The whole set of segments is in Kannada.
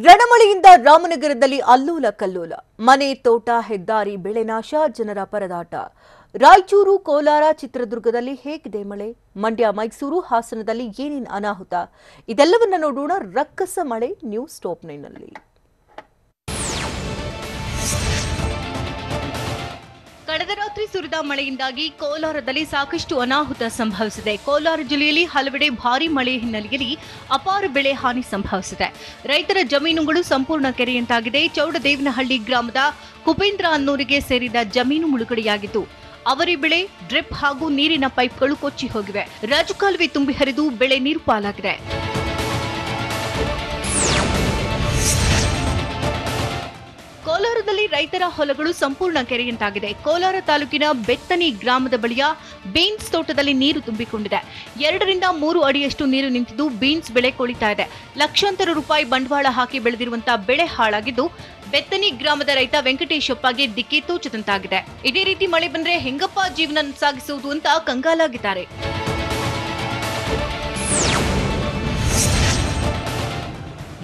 ರಣಮಳೆಯಿಂದ ರಾಮನಗರದಲ್ಲಿ ಅಲ್ಲೋಲ ಕಲ್ಲೋಲ. ಮನೆ, ತೋಟ, ಹೆದ್ದಾರಿ, ಬೆಳೆ ನಾಶ, ಜನರ ಪರದಾಟ. ರಾಯಚೂರು, ಕೋಲಾರ, ಚಿತ್ರದುರ್ಗದಲ್ಲಿ ಹೇಗಿದೆ ಮಳೆ? ಮಂಡ್ಯ, ಮೈಸೂರು, ಹಾಸನದಲ್ಲಿ ಏನೇನು ಅನಾಹುತ? ಇದೆಲ್ಲವನ್ನ ನೋಡೋಣ ರಕ್ಕಸ ಮಳೆ ನ್ಯೂಸ್ ಟಾಪ್ 9 ನಲ್ಲಿ. ಕಳೆದ ರಾತ್ರಿ ಸುರಿದ ಮಳೆಯಿಂದಾಗಿ ಕೋಲಾರದಲ್ಲಿ ಸಾಕಷ್ಟು ಅನಾಹುತ ಸಂಭವಿಸಿದೆ. ಕೋಲಾರ ಜಿಲ್ಲೆಯಲ್ಲಿ ಹಲವೆಡೆ ಭಾರೀ ಮಳೆ ಹಿನ್ನೆಲೆಯಲ್ಲಿ ಅಪಾರ ಬೆಳೆ ಹಾನಿ ಸಂಭವಿಸಿದೆ. ರೈತರ ಜಮೀನುಗಳು ಸಂಪೂರ್ಣ ಕೆರೆಯಂತಾಗಿದೆ. ಚೌಡದೇವನಹಳ್ಳಿ ಗ್ರಾಮದ ಕುಪೇಂದ್ರ ಅನ್ನೋರಿಗೆ ಸೇರಿದ ಜಮೀನು ಮುಳುಗಡೆಯಾಗಿತ್ತು. ಅವರಿ ಬೆಳೆ, ಡ್ರಿಪ್ ಹಾಗೂ ನೀರಿನ ಪೈಪ್ಗಳು ಕೊಚ್ಚಿ ಹೋಗಿವೆ. ರಾಜಕಾಲುವೆ ತುಂಬಿ ಹರಿದು ಬೆಳೆ ನೀರು ಪಾಲಾಗಿದೆ. ಕೋಲಾರದಲ್ಲಿ ರೈತರ ಹೊಲಗಳು ಸಂಪೂರ್ಣ ಕೆರೆಯಂತಾಗಿದೆ. ಕೋಲಾರ ತಾಲೂಕಿನ ಬೆತ್ತನಿ ಗ್ರಾಮದ ಬಳಿಯ ಬೀನ್ಸ್ ತೋಟದಲ್ಲಿ ನೀರು ತುಂಬಿಕೊಂಡಿದೆ. 2 ರಿಂದ 3 ಅಡಿಯಷ್ಟು ನೀರು ನಿಂತಿದ್ದು ಬೀನ್ಸ್ ಬೆಳೆ ಕೊಳಿತಾ ಇದೆ. ಲಕ್ಷಾಂತರ ರೂಪಾಯಿ ಬಂಡವಾಳ ಹಾಕಿ ಬೆಳೆದಿರುವಂತಹ ಬೆಳೆ ಹಾಳಾಗಿದ್ದು ಬೆತ್ತನಿ ಗ್ರಾಮದ ರೈತ ವೆಂಕಟೇಶಪ್ಪಗೆ ದಿಕ್ಕಿ ತೋಚದಂತಾಗಿದೆ. ಇದೇ ರೀತಿ ಮಳೆ ಬಂದ್ರೆ ಹೆಂಗಪ್ಪ ಜೀವನ ಸಾಗಿಸುವುದು ಅಂತ ಕಂಗಾಲಾಗಿದ್ದಾರೆ.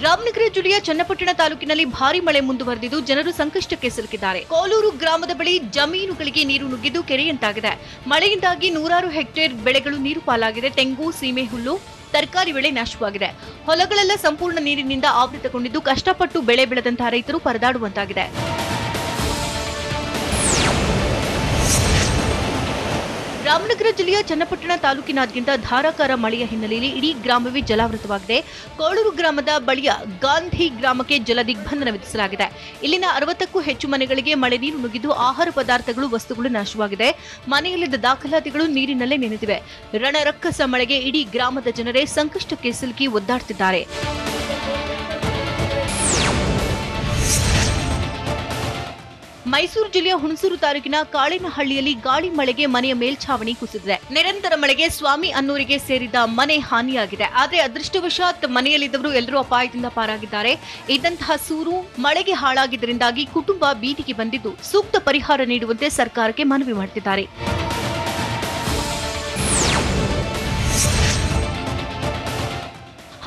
ರಾಮನಗರ ಜಿಲ್ಲೆಯ ಚನ್ನಪಟ್ಟಣ ತಾಲೂಕಿನಲ್ಲಿ ಭಾರೀ ಮಳೆ ಮುಂದುವರೆದಿದ್ದು ಜನರು ಸಂಕಷ್ಟಕ್ಕೆ ಸಿಲುಕಿದ್ದಾರೆ. ಕೋಲೂರು ಗ್ರಾಮದ ಬಳಿ ಜಮೀನುಗಳಿಗೆ ನೀರು ನುಗ್ಗಿದ್ದು ಕೆರೆಯಂತಾಗಿದೆ. ಮಳೆಯಿಂದಾಗಿ 100 ಹೆಕ್ಟೇರ್ ಬೆಳೆಗಳು ನೀರು ಪಾಲಾಗಿದೆ. ತೆಂಗು, ಸೀಮೆ ಹುಲ್ಲು, ತರಕಾರಿ ಬೆಳೆ ನಾಶವಾಗಿದೆ. ಹೊಲಗಳೆಲ್ಲ ಸಂಪೂರ್ಣ ನೀರಿನಿಂದ ಆವೃತಗೊಂಡಿದ್ದು ಕಷ್ಟಪಟ್ಟು ಬೆಳೆ ಬೆಳೆದಂತಹ ರೈತರು ಪರದಾಡುವಂತಾಗಿದೆ. ರಾಮನಗರ ಜಿಲ್ಲೆಯ ಚನ್ನಪಟ್ಟಣ ತಾಲೂಕಿನಾದ್ಯಂತ ಧಾರಾಕಾರ ಮಳೆಯ ಹಿನ್ನೆಲೆಯಲ್ಲಿ ಇಡೀ ಗ್ರಾಮವೇ ಜಲಾವೃತವಾಗಿದೆ. ಕೋಳೂರು ಗ್ರಾಮದ ಬಳಿಯ ಗಾಂಧಿ ಗ್ರಾಮಕ್ಕೆ ಜಲ ದಿಗ್ಬಂಧನ ವಿಧಿಸಲಾಗಿದೆ. ಇಲ್ಲಿನ 60ಕ್ಕೂ ಹೆಚ್ಚು ಮನೆಗಳಿಗೆ ಮಳೆ ನೀರು ನುಗ್ಗಿದ್ದು ಆಹಾರ ಪದಾರ್ಥಗಳು, ವಸ್ತುಗಳು ನಾಶವಾಗಿದೆ. ಮನೆಯಲ್ಲಿದ್ದ ದಾಖಲಾತಿಗಳು ನೀರಿನಲ್ಲೇ ನೆನೆದಿವೆ. ರಣರಕ್ಕಸ ಮಳೆಗೆ ಇಡೀ ಗ್ರಾಮದ ಜನರೇ ಸಂಕಷ್ಟಕ್ಕೆ ಸಿಲುಕಿ ಒದ್ದಾಡ್ತಿದ್ದಾರೆ. ಮೈಸೂರು ಜಿಲ್ಲೆಯ ಹುಣಸೂರು ತಾಲೂಕಿನ ಕಾಳೇನಹಳ್ಳಿಯಲ್ಲಿ ಗಾಳಿ ಮಳೆಗೆ ಮನೆಯ ಮೇಲ್ಛಾವಣಿ ಕುಸಿದಿದೆ. ನಿರಂತರ ಮಳೆಗೆ ಸ್ವಾಮಿ ಅನ್ನೂರಿಗೆ ಸೇರಿದ ಮನೆ ಹಾನಿಯಾಗಿದೆ. ಆದರೆ ಅದೃಷ್ಟವಶಾತ್ ಮನೆಯಲ್ಲಿದ್ದವರು ಎಲ್ಲರೂ ಅಪಾಯದಿಂದ ಪಾರಾಗಿದ್ದಾರೆ. ಇದ್ದಂತಹ ಸೂರು ಮಳೆಗೆ ಹಾಳಾಗಿದ್ದರಿಂದಾಗಿ ಕುಟುಂಬ ಬೀದಿಗೆ ಬಂದಿದ್ದು ಸೂಕ್ತ ಪರಿಹಾರ ನೀಡುವಂತೆ ಸರ್ಕಾರಕ್ಕೆ ಮನವಿ ಮಾಡುತ್ತಿದ್ದಾರೆ.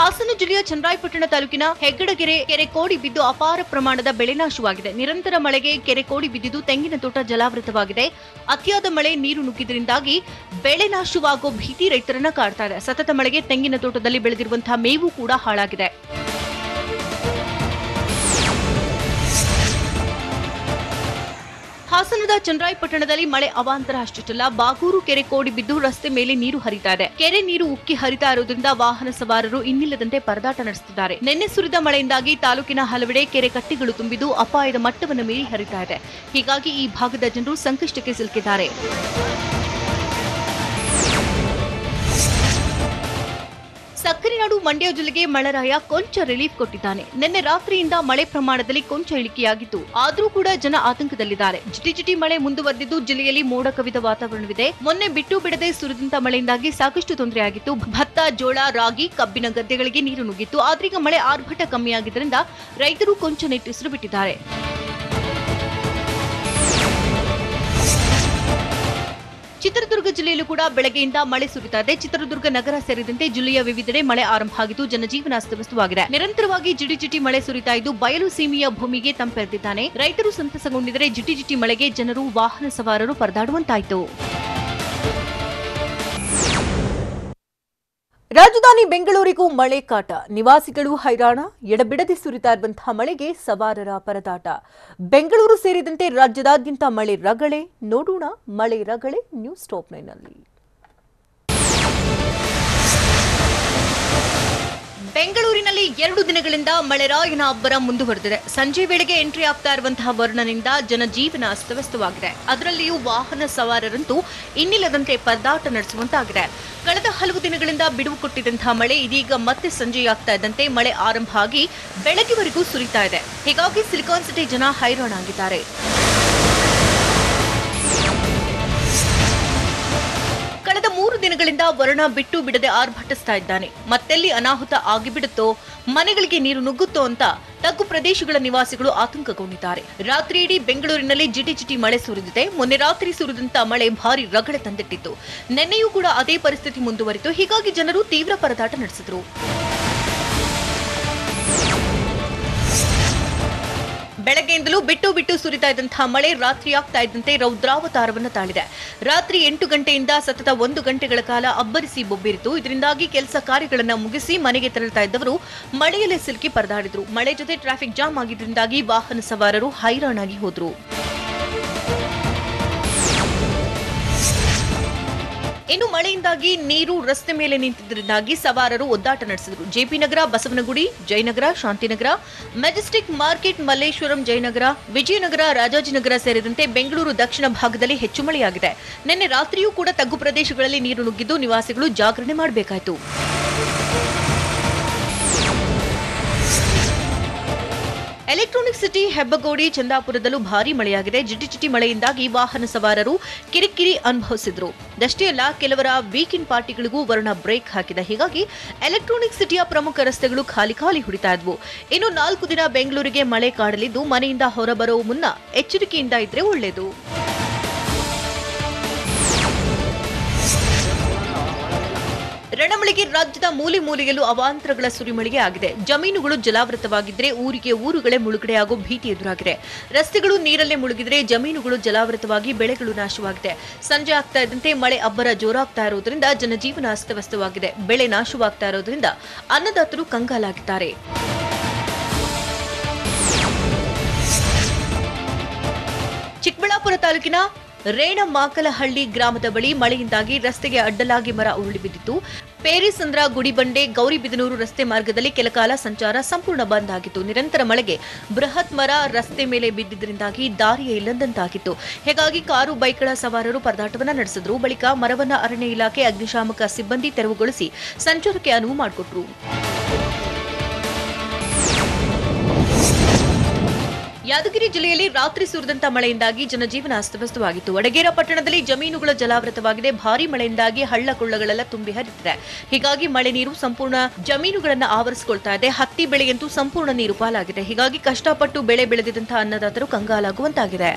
ಹಾಸನ ಜಿಲ್ಲೆಯ ಚನ್ನರಾಯಪಟ್ಟಣ ತಾಲೂಕಿನ ಹೆಗ್ಗಡಗೆರೆ ಕೆರೆ ಕೋಡಿ ಬಿದ್ದು ಅಪಾರ ಪ್ರಮಾಣದ ಬೆಳೆ ನಾಶವಾಗಿದೆ. ನಿರಂತರ ಮಳೆಗೆ ಕೆರೆ ಕೋಡಿ ಬಿದ್ದಿದ್ದು ತೆಂಗಿನ ತೋಟ ಜಲಾವೃತವಾಗಿದೆ. ಅತಿಯಾದ ಮಳೆ ನೀರು ನುಗ್ಗಿದ್ದರಿಂದಾಗಿ ಬೆಳೆ ನಾಶವಾಗುವ ಭೀತಿ ರೈತರನ್ನ ಕಾಡ್ತಾ ಇದೆ. ಸತತ ಮಳೆಗೆ ತೆಂಗಿನ ತೋಟದಲ್ಲಿ ಬೆಳೆದಿರುವಂತಹ ಮೇವು ಕೂಡ ಹಾಳಾಗಿದೆ. ಹಾಸನದ ಚನ್ನರಾಯಪಟ್ಟಣದಲ್ಲಿ ಮಳೆ ಅವಾಂತರ ಅಷ್ಟಿಷ್ಟಲ್ಲ. ಬಾಗೂರು ಕೆರೆ ಕೋಡಿ ಬಿದ್ದು ರಸ್ತೆ ಮೇಲೆ ನೀರು ಹರಿತಾ ಇದೆ. ಕೆರೆ ನೀರು ಉಕ್ಕಿ ಹರಿತಾ ಇರುವುದರಿಂದ ವಾಹನ ಸವಾರರು ಇನ್ನಿಲ್ಲದಂತೆ ಪರದಾಟ ನಡೆಸುತ್ತಿದ್ದಾರೆ. ನಿನ್ನೆ ಸುರಿದ ಮಳೆಯಿಂದಾಗಿ ತಾಲೂಕಿನ ಹಲವೆಡೆ ಕೆರೆ ಕಟ್ಟೆಗಳು ತುಂಬಿದ್ದು ಅಪಾಯದ ಮಟ್ಟವನ್ನು ಮೀರಿ ಹರಿತಾ ಇದೆ. ಹೀಗಾಗಿ ಈ ಭಾಗದ ಜನರು ಸಂಕಷ್ಟಕ್ಕೆ ಸಿಲುಕಿದ್ದಾರೆ. ಸಕ್ಕರೆನಾಡು ಮಂಡ್ಯ ಜಿಲ್ಲೆಗೆ ಮಳೆರಾಯ ಕೊಂಚ ರಿಲೀಫ್ ಕೊಟ್ಟಿದ್ದಾನೆ. ನಿನ್ನೆ ರಾತ್ರಿಯಿಂದ ಮಳೆ ಪ್ರಮಾಣದಲ್ಲಿ ಕೊಂಚ ಇಳಿಕೆಯಾಗಿತ್ತು. ಆದರೂ ಕೂಡ ಜನ ಆತಂಕದಲ್ಲಿದ್ದಾರೆ. ಜಿಟಿ ಮಳೆ ಮುಂದುವರೆದಿದ್ದು ಜಿಲ್ಲೆಯಲ್ಲಿ ಮೋಡ ಕವಿದ ವಾತಾವರಣವಿದೆ. ಮೊನ್ನೆ ಬಿಟ್ಟು ಬಿಡದೆ ಸುರಿದಂತ ಮಳೆಯಿಂದಾಗಿ ಸಾಕಷ್ಟು ತೊಂದರೆಯಾಗಿತ್ತು. ಭತ್ತ, ಜೋಳ, ರಾಗಿ, ಕಬ್ಬಿನ ಗದ್ದೆಗಳಿಗೆ ನೀರು ನುಗ್ಗಿತ್ತು. ಆದ್ರೀಗ ಮಳೆ ಆರ್ಭಟ ಕಮ್ಮಿಯಾಗಿದ್ದರಿಂದ ರೈತರು ಕೊಂಚ ನಿಟ್ಟುಸಿರು ಬಿಟ್ಟಿದ್ದಾರೆ. ಚಿತ್ರದುರ್ಗ ಜಿಲ್ಲೆಯಲ್ಲೂ ಕೂಡ ಬೆಳಗ್ಗೆಯಿಂದ ಮಳೆ ಸುರಿತಾ ಇದೆ. ಚಿತ್ರದುರ್ಗ ನಗರ ಸೇರಿದಂತೆ ಜಿಲ್ಲೆಯ ವಿವಿಧೆಡೆ ಮಳೆ ಆರಂಭ ಆಗಿದ್ದು ಜನಜೀವನ ಅಸ್ತವ್ಯಸ್ತವಾಗಿದೆ. ನಿರಂತರವಾಗಿ ಜಿಟಿ ಮಳೆ ಸುರಿತಾ ಇದ್ದು ಬಯಲು ಸೀಮೆಯ ಭೂಮಿಗೆ ತಂಪೆರೆದಿದ್ದಾನೆ. ರೈತರು ಸಂತಸಗೊಂಡಿದ್ದರೆ ಜಿಟಿ ಮಳೆಗೆ ಜನರು, ವಾಹನ ಸವಾರರು ಪರದಾಡುವಂತಾಯಿತು. ರಾಜಧಾನಿ ಬೆಂಗಳೂರಿಗೂ ಮಳೆ ಕಾಟ. ನಿವಾಸಿಗಳು ಹೈರಾಣ. ಎಡಬಿಡದೆ ಸುರಿತಾ ಇರುವಂತಹ ಮಳೆಗೆ ಸವಾರರ ಪರದಾಟ. ಬೆಂಗಳೂರು ಸೇರಿದಂತೆ ರಾಜ್ಯದಾದ್ಯಂತ ಮಳೆ ರಗಳೆ. ನೋಡೋಣ ಮಳೆ ರಗಳೆ ನ್ಯೂಸ್ ಟಾಪ್ 9 ನಲ್ಲಿ. ಬೆಂಗಳೂರಿನಲ್ಲಿ 2 ದಿನಗಳಿಂದ ಮಳೆರಾಯನ ಅಬ್ಬರ ಮುಂದುವರೆದಿದೆ. ಸಂಜೆ ವೇಳೆಗೆ ಎಂಟ್ರಿ ಆಗ್ತಾ ಇರುವಂತಹ ವರುಣನಿಂದ ಜನಜೀವನ ಅಸ್ತವ್ಯಸ್ತವಾಗಿದೆ. ಅದರಲ್ಲಿಯೂ ವಾಹನ ಸವಾರರಂತೂ ಇನ್ನಿಲ್ಲದಂತೆ ಪರದಾಟ ನಡೆಸುವಂತಾಗಿದೆ. ಕಳೆದ ಹಲವು ದಿನಗಳಿಂದ ಬಿಡುವು ಕೊಟ್ಟಿದ್ದಂತಹ ಮಳೆ ಇದೀಗ ಮತ್ತೆ ಸಂಜೆಯಾಗ್ತಾ ಇದ್ದಂತೆ ಮಳೆ ಆರಂಭ ಆಗಿ ಬೆಳಗ್ಗೆವರೆಗೂ ಸುರಿತಾ ಇದೆ. ಹೀಗಾಗಿ ಸಿಲಿಕಾನ್ ಸಿಟಿ ಜನ ಹೈರಾಣ ಆಗಿದ್ದಾರೆ. ಕಳೆದ 3 ದಿನಗಳಿಂದ ವರುಣ ಬಿಟ್ಟು ಬಿಡದೆ ಆರ್ಭಟಿಸ್ತಾ ಇದ್ದಾನೆ. ಮತ್ತೆಲ್ಲಿ ಅನಾಹುತ ಆಗಿಬಿಡುತ್ತೋ, ಮನೆಗಳಿಗೆ ನೀರು ನುಗ್ಗುತ್ತೋ ಅಂತ ತಗ್ಗು ಪ್ರದೇಶಗಳ ನಿವಾಸಿಗಳು ಆತಂಕಗೊಂಡಿದ್ದಾರೆ. ರಾತ್ರಿಯಿಡೀ ಬೆಂಗಳೂರಿನಲ್ಲಿ ಜಿಟಿ ಮಳೆ ಸುರಿದಿದೆ. ಮೊನ್ನೆ ರಾತ್ರಿ ಸುರಿದಂತ ಮಳೆ ಭಾರಿ ರಗಳೆ ತಂದಿಟ್ಟಿತ್ತು. ನಿನ್ನೆಯೂ ಕೂಡ ಅದೇ ಪರಿಸ್ಥಿತಿ ಮುಂದುವರಿತು. ಹೀಗಾಗಿ ಜನರು ತೀವ್ರ ಪರದಾಟ ನಡೆಸಿದರು. ಬೆಳಗ್ಗೆಯಿಂದಲೂ ಬಿಟ್ಟು ಸುರಿತಾ ಇದ್ದಂತಹ ಮಳೆ ರಾತ್ರಿ ಆಗ್ತಾ ಇದ್ದಂತೆ ರೌದ್ರಾವತಾರವನ್ನು ತಾಳಿದೆ. ರಾತ್ರಿ 8 ಗಂಟೆಯಿಂದ ಸತತ 1 ಗಂಟೆಗಳ ಕಾಲ ಅಬ್ಬರಿಸಿ ಬೊಬ್ಬಿರಿತು. ಇದರಿಂದಾಗಿ ಕೆಲಸ ಕಾರ್ಯಗಳನ್ನು ಮುಗಿಸಿ ಮನೆಗೆ ತೆರಳುತ್ತಾ ಇದ್ದವರು ಮಳೆಯಲ್ಲೇ ಸಿಲುಕಿ ಪರದಾಡಿದ್ರು. ಮಳೆ ಜೊತೆ ಟ್ರಾಫಿಕ್ ಜಾಮ್ ಆಗಿದ್ರಿಂದಾಗಿ ವಾಹನ ಸವಾರರು ಹೈರಾಣಾಗಿ ಹೋದ್ರು. ಇನ್ನು ಮಳೆಯಿಂದಾಗಿ ನೀರು ರಸ್ತೆ ಮೇಲೆ ನಿಂತಿದ್ದರಿಂದಾಗಿ ಸವಾರರು ಒದ್ದಾಟ ನಡೆಸಿದರು. ಜೆಪಿ ನಗರ, ಬಸವನಗುಡಿ, ಜಯನಗರ, ಶಾಂತಿನಗರ, ಮೆಜೆಸ್ಟಿಕ್ ಮಾರ್ಕೆಟ್, ಮಲ್ಲೇಶ್ವರಂ, ಜಯನಗರ, ವಿಜಯನಗರ, ರಾಜಾಜಿನಗರ ಸೇರಿದಂತೆ ಬೆಂಗಳೂರು ದಕ್ಷಿಣ ಭಾಗದಲ್ಲಿ ಹೆಚ್ಚು ಮಳೆಯಾಗಿದೆ. ನಿನ್ನೆ ರಾತ್ರಿಯೂ ಕೂಡ ತಗ್ಗು ಪ್ರದೇಶಗಳಲ್ಲಿ ನೀರು ನುಗ್ಗಿದ್ದು ನಿವಾಸಿಗಳು ಜಾಗರಣೆ ಮಾಡಬೇಕಾಯಿತು. ಎಲೆಕ್ಟ್ರಾನಿಕ್ ಸಿಟಿ ಹೆಬ್ಬಗೋಡಿ, ಚಂದಾಪುರದಲ್ಲೂ ಭಾರೀ ಮಳೆಯಾಗಿದೆ. ಜಿಟಿಜಿಟಿ ಮಳೆಯಿಂದಾಗಿ ವಾಹನ ಸವಾರರು ಕಿರಿಕಿರಿ ಅನುಭವಿಸಿದ್ರು. ಅಷ್ಟೇ ಅಲ್ಲ, ಕೆಲವರ ವೀಕೆಂಡ್ ಪಾರ್ಟಿಗಳಿಗೂ ವರುಣ ಬ್ರೇಕ್ ಹಾಕಿದೆ. ಹೀಗಾಗಿ ಎಲೆಕ್ಟ್ರಾನಿಕ್ ಸಿಟಿಯ ಪ್ರಮುಖ ರಸ್ತೆಗಳು ಖಾಲಿ ಹುಡಿತಾ ಇದ್ವು. ಇನ್ನು 4 ದಿನ ಬೆಂಗಳೂರಿಗೆ ಮಳೆ ಕಾಡಲಿದ್ದು ಮನೆಯಿಂದ ಹೊರಬರುವ ಮುನ್ನ ಎಚ್ಚರಿಕೆಯಿಂದ ಇದ್ರೆ ಒಳ್ಳೆಯದು. ರಣಮಳೆಗೆ ರಾಜ್ಯದ ಮೂಲೆ ಮೂಲೆಯಲ್ಲೂ ಅವಾಂತರಗಳ ಸುರಿಮಳೆಗೆ ಆಗಿದೆ. ಜಮೀನುಗಳು ಜಲಾವೃತವಾಗಿದ್ರೆ ಊರುಗಳೇ ಮುಳುಗಡೆಯಾಗೋ ಭೀತಿ ಎದುರಾಗಿದೆ. ರಸ್ತೆಗಳು ನೀರಲ್ಲೇ ಮುಳುಗಿದ್ರೆ ಜಮೀನುಗಳು ಜಲಾವೃತವಾಗಿ ಬೆಳೆಗಳು ನಾಶವಾಗಿದೆ. ಸಂಜೆ ಆಗ್ತಾ ಇದ್ದಂತೆ ಮಳೆ ಅಬ್ಬರ ಜೋರಾಗ್ತಾ ಇರೋದ್ರಿಂದ ಜನಜೀವನ ಅಸ್ತವ್ಯಸ್ತವಾಗಿದೆ. ಬೆಳೆ ನಾಶವಾಗ್ತಾ ಇರೋದ್ರಿಂದ ಅನ್ನದಾತರು ಕಂಗಾಲಾಗಿದ್ದಾರೆ. ಚಿಕ್ಕಬಳ್ಳಾಪುರ ತಾಲೂಕಿನ ರೇಣಮಾಕಲಹಳ್ಳಿ ಗ್ರಾಮದ ಬಳಿ ಮಳೆಯಿಂದಾಗಿ ರಸ್ತೆಗೆ ಅಡ್ಡಲಾಗಿ ಮರ ಉರುಳಿ ಬಿದ್ದಿತ್ತು. ಪೇರಿಸಂದ್ರ, ಗುಡಿಬಂಡೆ, ಗೌರಿಬಿದನೂರು ರಸ್ತೆ ಮಾರ್ಗದಲ್ಲಿ ಕೆಲಕಾಲ ಸಂಚಾರ ಸಂಪೂರ್ಣ ಬಂದ್ ಆಗಿತ್ತು. ನಿರಂತರ ಮಳೆಗೆ ಬೃಹತ್ ಮರ ರಸ್ತೆ ಮೇಲೆ ಬಿದ್ದಿದ್ದರಿಂದಾಗಿ ದಾರಿಯೇ ಇಲ್ಲದಂತಾಗಿತ್ತು. ಹೀಗಾಗಿ ಕಾರು, ಬೈಕ್ಗಳ ಸವಾರರು ಪರದಾಟವನ್ನ ನಡೆಸಿದ್ರು. ಬಳಿಕ ಮರವನ್ನ ಅರಣ್ಯ ಇಲಾಖೆ, ಅಗ್ನಿಶಾಮಕ ಸಿಬ್ಬಂದಿ ತೆರವುಗೊಳಿಸಿ ಸಂಚಾರಕ್ಕೆ ಅನುವು ಮಾಡಿಕೊಟ್ರು. ಯಾದಗಿರಿ ಜಿಲ್ಲೆಯಲ್ಲಿ ರಾತ್ರಿ ಸುರಿದಂತ ಮಳೆಯಿಂದಾಗಿ ಜನಜೀವನ ಅಸ್ತವ್ಯಸ್ತವಾಗಿತ್ತು. ವಡಗೇರ ಪಟ್ಟಣದಲ್ಲಿ ಜಮೀನುಗಳ ಜಲಾವೃತವಾಗಿದೆ. ಭಾರೀ ಮಳೆಯಿಂದಾಗಿ ಹಳ್ಳ ಕೊಳ್ಳಗಳೆಲ್ಲ ತುಂಬಿ ಹರಿದಿದೆ. ಹೀಗಾಗಿ ಮಳೆ ನೀರು ಸಂಪೂರ್ಣ ಜಮೀನುಗಳನ್ನು ಆವರಿಸಿಕೊಳ್ತಾ ಇದೆ. ಹತ್ತಿ ಬೆಳೆಯಂತೂ ಸಂಪೂರ್ಣ ನೀರು ಪಾಲಾಗಿದೆ. ಹೀಗಾಗಿ ಕಷ್ಟಪಟ್ಟು ಬೆಳೆ ಬೆಳೆದಿದ್ದಂತಹ ಅನ್ನದಾತರು ಕಂಗಾಲಾಗುವಂತಾಗಿದೆ.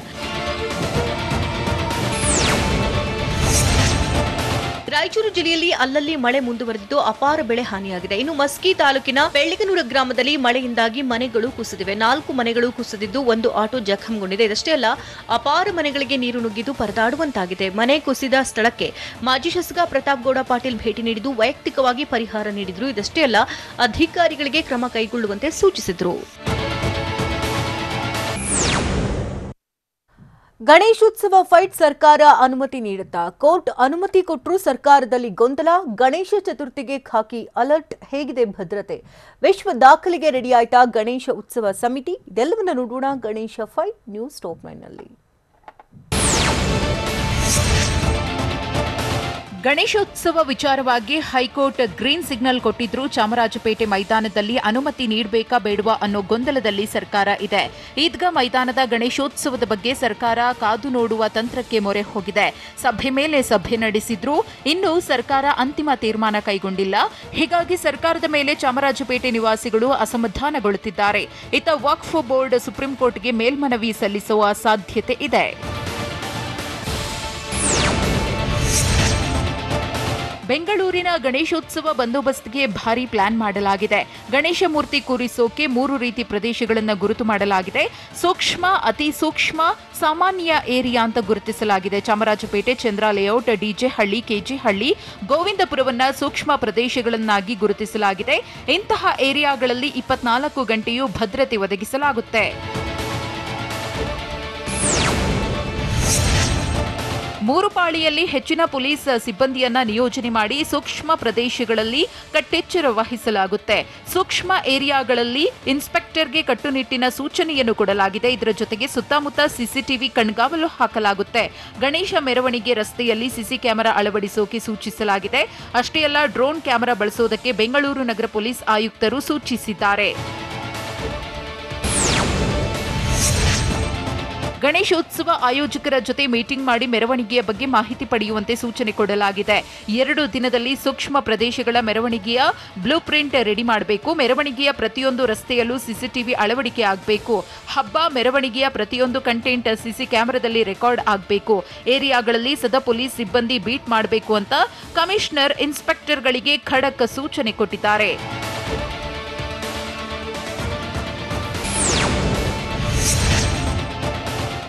ರಾಯಚೂರು ಜಿಲ್ಲೆಯಲ್ಲಿ ಅಲ್ಲಲ್ಲಿ ಮಳೆ ಮುಂದುವರೆದಿದ್ದು ಅಪಾರ ಬೆಳೆ ಹಾನಿಯಾಗಿದೆ. ಇನ್ನು ಮಸ್ಕಿ ತಾಲೂಕಿನ ಬೆಳ್ಳಿಗನೂರ ಗ್ರಾಮದಲ್ಲಿ ಮಳೆಯಿಂದಾಗಿ ಮನೆಗಳು ಕುಸಿದಿವೆ. 4 ಮನೆಗಳು ಕುಸಿದಿದ್ದು 1 ಆಟೋ ಜಖಂಗೊಂಡಿದೆ. ಇದಷ್ಟೇ ಅಲ್ಲ, ಅಪಾರ ಮನೆಗಳಿಗೆ ನೀರು ನುಗ್ಗಿದ್ದು ಪರದಾಡುವಂತಾಗಿದೆ. ಮನೆ ಕುಸಿದ ಸ್ಥಳಕ್ಕೆ ಮಾಜಿ ಶಾಸಕ ಪ್ರತಾಪ್ ಗೌಡ ಪಾಟೀಲ್ ಭೇಟಿ ನೀಡಿದ್ದು ವೈಯಕ್ತಿಕವಾಗಿ ಪರಿಹಾರ ನೀಡಿದ್ರು. ಇದಷ್ಟೇ ಅಲ್ಲ, ಅಧಿಕಾರಿಗಳಿಗೆ ಕ್ರಮ ಕೈಗೊಳ್ಳುವಂತೆ ಸೂಚಿಸಿದ್ರು. ಗಣೇಶೋತ್ಸವ ಫೈಟ್ ಸರ್ಕಾರ ಅನುಮತಿ ನೀಡುತ್ತಾ? ಕೋರ್ಟ್ ಅನುಮತಿ ಕೊಟ್ಟರೂ ಸರ್ಕಾರದಲ್ಲಿ ಗೊಂದಲ. ಗಣೇಶ ಚತುರ್ಥಿಗೆ ಖಾಕಿ ಅಲರ್ಟ್. ಹೇಗಿದೆ ಭದ್ರತೆ? ವಿಶ್ವ ದಾಖಲೆಗೆ ರೆಡಿ ಆಯ್ತಾ ಗಣೇಶ ಉತ್ಸವ ಸಮಿತಿ? ಇದೆಲ್ಲವನ್ನ ನೋಡೋಣ ಗಣೇಶ ಫೈಟ್ ನ್ಯೂಸ್ ಟಾಪ್ 9 ನಲ್ಲಿ. ಗಣೇಶೋತ್ಸವ ವಿಚಾರವಾಗಿ ಹೈಕೋರ್ಟ್ ಗ್ರೀನ್ ಸಿಗ್ನಲ್ ಕೊಟ್ಟಿದ್ರು. ಚಾಮರಾಜಪೇಟೆ ಮೈದಾನದಲ್ಲಿ ಅನುಮತಿ ನೀಡಬೇಕಾ ಬೇಡವಾ ಅನ್ನೋ ಗೊಂದಲದಲ್ಲಿ ಸರ್ಕಾರ ಇದೆ. ಈದ್ಗಾ ಮೈದಾನದ ಗಣೇಶೋತ್ಸವದ ಬಗ್ಗೆ ಸರ್ಕಾರ ಕಾದು ನೋಡುವ ತಂತ್ರಕ್ಕೆ ಮೊರೆ ಹೋಗಿದೆ. ಸಭೆ ಮೇಲೆ ಸಭೆ ನಡೆಸಿದ್ರು. ಇನ್ನು ಸರ್ಕಾರ ಅಂತಿಮ ತೀರ್ಮಾನ ಕೈಗೊಂಡಿಲ್ಲ. ಹೀಗಾಗಿ ಸರ್ಕಾರದ ಮೇಲೆ ಚಾಮರಾಜಪೇಟೆ ನಿವಾಸಿಗಳು ಅಸಮಾಧಾನಗೊಳ್ಳುತ್ತಿದ್ದಾರೆ. ಇತ್ತ ವಕ್ಫ್ ಬೋರ್ಡ್ ಸುಪ್ರೀಂ ಕೋರ್ಟ್ಗೆ ಮೇಲ್ಮನವಿ ಸಲ್ಲಿಸುವ ಸಾಧ್ಯತೆ ಇದೆ. ಬೆಂಗಳೂರಿನ ಗಣೇಶೋತ್ಸವ ಬಂದೋಬಸ್ತ್ಗೆ ಭಾರೀ ಪ್ಲಾನ್ ಮಾಡಲಾಗಿದೆ. ಗಣೇಶ ಮೂರ್ತಿ ಕೂರಿಸೋಕೆ 3 ರೀತಿ ಪ್ರದೇಶಗಳನ್ನು ಗುರುತು ಮಾಡಲಾಗಿದೆ. ಸೂಕ್ಷ್ಮ, ಅತಿ ಸೂಕ್ಷ್ಮ, ಸಾಮಾನ್ಯ ಏರಿಯಾ ಅಂತ ಗುರುತಿಸಲಾಗಿದೆ. ಚಾಮರಾಜಪೇಟೆ, ಚಂದ್ರ ಲೇಔಟ್, ಡಿಜೆ ಹಳ್ಳಿ, ಕೆಜಿ ಹಳ್ಳಿ, ಗೋವಿಂದಪುರವನ್ನ ಸೂಕ್ಷ್ಮ ಪ್ರದೇಶಗಳನ್ನಾಗಿ ಗುರುತಿಸಲಾಗಿದೆ. ಇಂತಹ ಏರಿಯಾಗಳಲ್ಲಿ 24 ಗಂಟೆಯೂ ಭದ್ರತೆ ಒದಗಿಸಲಾಗುತ್ತೆ. 3 ಪಾಳಿಯಲ್ಲಿ ಹೆಚ್ಚಿನ ಪೊಲೀಸ್ ಸಿಬ್ಬಂದಿಯನ್ನ ನಿಯೋಜನೆ ಮಾಡಿ ಸೂಕ್ಷ್ಮ ಪ್ರದೇಶಗಳಲ್ಲಿ ಕಟ್ಟೆಚ್ಚರ ವಹಿಸಲಾಗುತ್ತೆ. ಸೂಕ್ಷ್ಮ ಏರಿಯಾಗಳಲ್ಲಿ ಇನ್ಸ್ಪೆಕ್ಟರ್ಗೆ ಕಟ್ಟುನಿಟ್ಟಿನ ಸೂಚನೆಯನ್ನು ಕೊಡಲಾಗಿದೆ. ಇದರ ಜೊತೆಗೆ ಸುತ್ತಮುತ್ತ ಸಿಸಿಟಿವಿ ಕಣ್ಗಾವಲು ಹಾಕಲಾಗುತ್ತೆ. ಗಣೇಶ ಮೆರವಣಿಗೆ ರಸ್ತೆಯಲ್ಲಿ ಸಿಸಿ ಕ್ಯಾಮೆರಾ ಅಳವಡಿಸೋಕೆ ಸೂಚಿಸಲಾಗಿದೆ. ಅಷ್ಟೇ ಅಲ್ಲ, ಡ್ರೋನ್ ಕ್ಯಾಮೆರಾ ಬಳಸೋದಕ್ಕೆ ಬೆಂಗಳೂರು ನಗರ ಪೊಲೀಸ್ ಆಯುಕ್ತರು ಸೂಚಿಸಿದ್ದಾರೆ. ಗಣೇಶೋತ್ಸವ ಆಯೋಜಕರ ಜೊತೆ ಮೀಟಿಂಗ್ ಮಾಡಿ ಮೆರವಣಿಗೆಯ ಬಗ್ಗೆ ಮಾಹಿತಿ ಪಡೆಯುವಂತೆ ಸೂಚನೆ ಕೊಡಲಾಗಿದೆ. 2 ದಿನದಲ್ಲಿ ಸೂಕ್ಷ್ಮ ಪ್ರದೇಶಗಳ ಮೆರವಣಿಗೆಯ ಬ್ಲೂ ಪ್ರಿಂಟ್ ರೆಡಿ ಮಾಡಬೇಕು. ಮೆರವಣಿಗೆಯ ಪ್ರತಿಯೊಂದು ರಸ್ತೆಯಲ್ಲೂ ಸಿಸಿಟಿವಿ ಅಳವಡಿಕೆ ಆಗಬೇಕು. ಹಬ್ಬ ಮೆರವಣಿಗೆಯ ಪ್ರತಿಯೊಂದು ಕಂಟೆಂಟ್ ಸಿಸಿ ಕ್ಯಾಮೆರಾದಲ್ಲಿ ರೆಕಾರ್ಡ್ ಆಗಬೇಕು. ಏರಿಯಾಗಳಲ್ಲಿ ಸದಾ ಪೊಲೀಸ್ ಸಿಬ್ಬಂದಿ ಬೀಟ್ ಮಾಡಬೇಕು ಅಂತ ಕಮಿಷನರ್ ಇನ್ಸ್ಪೆಕ್ಟರ್ಗಳಿಗೆ ಖಡಕ್ ಸೂಚನೆ ಕೊಟ್ಟಿದ್ದಾರೆ.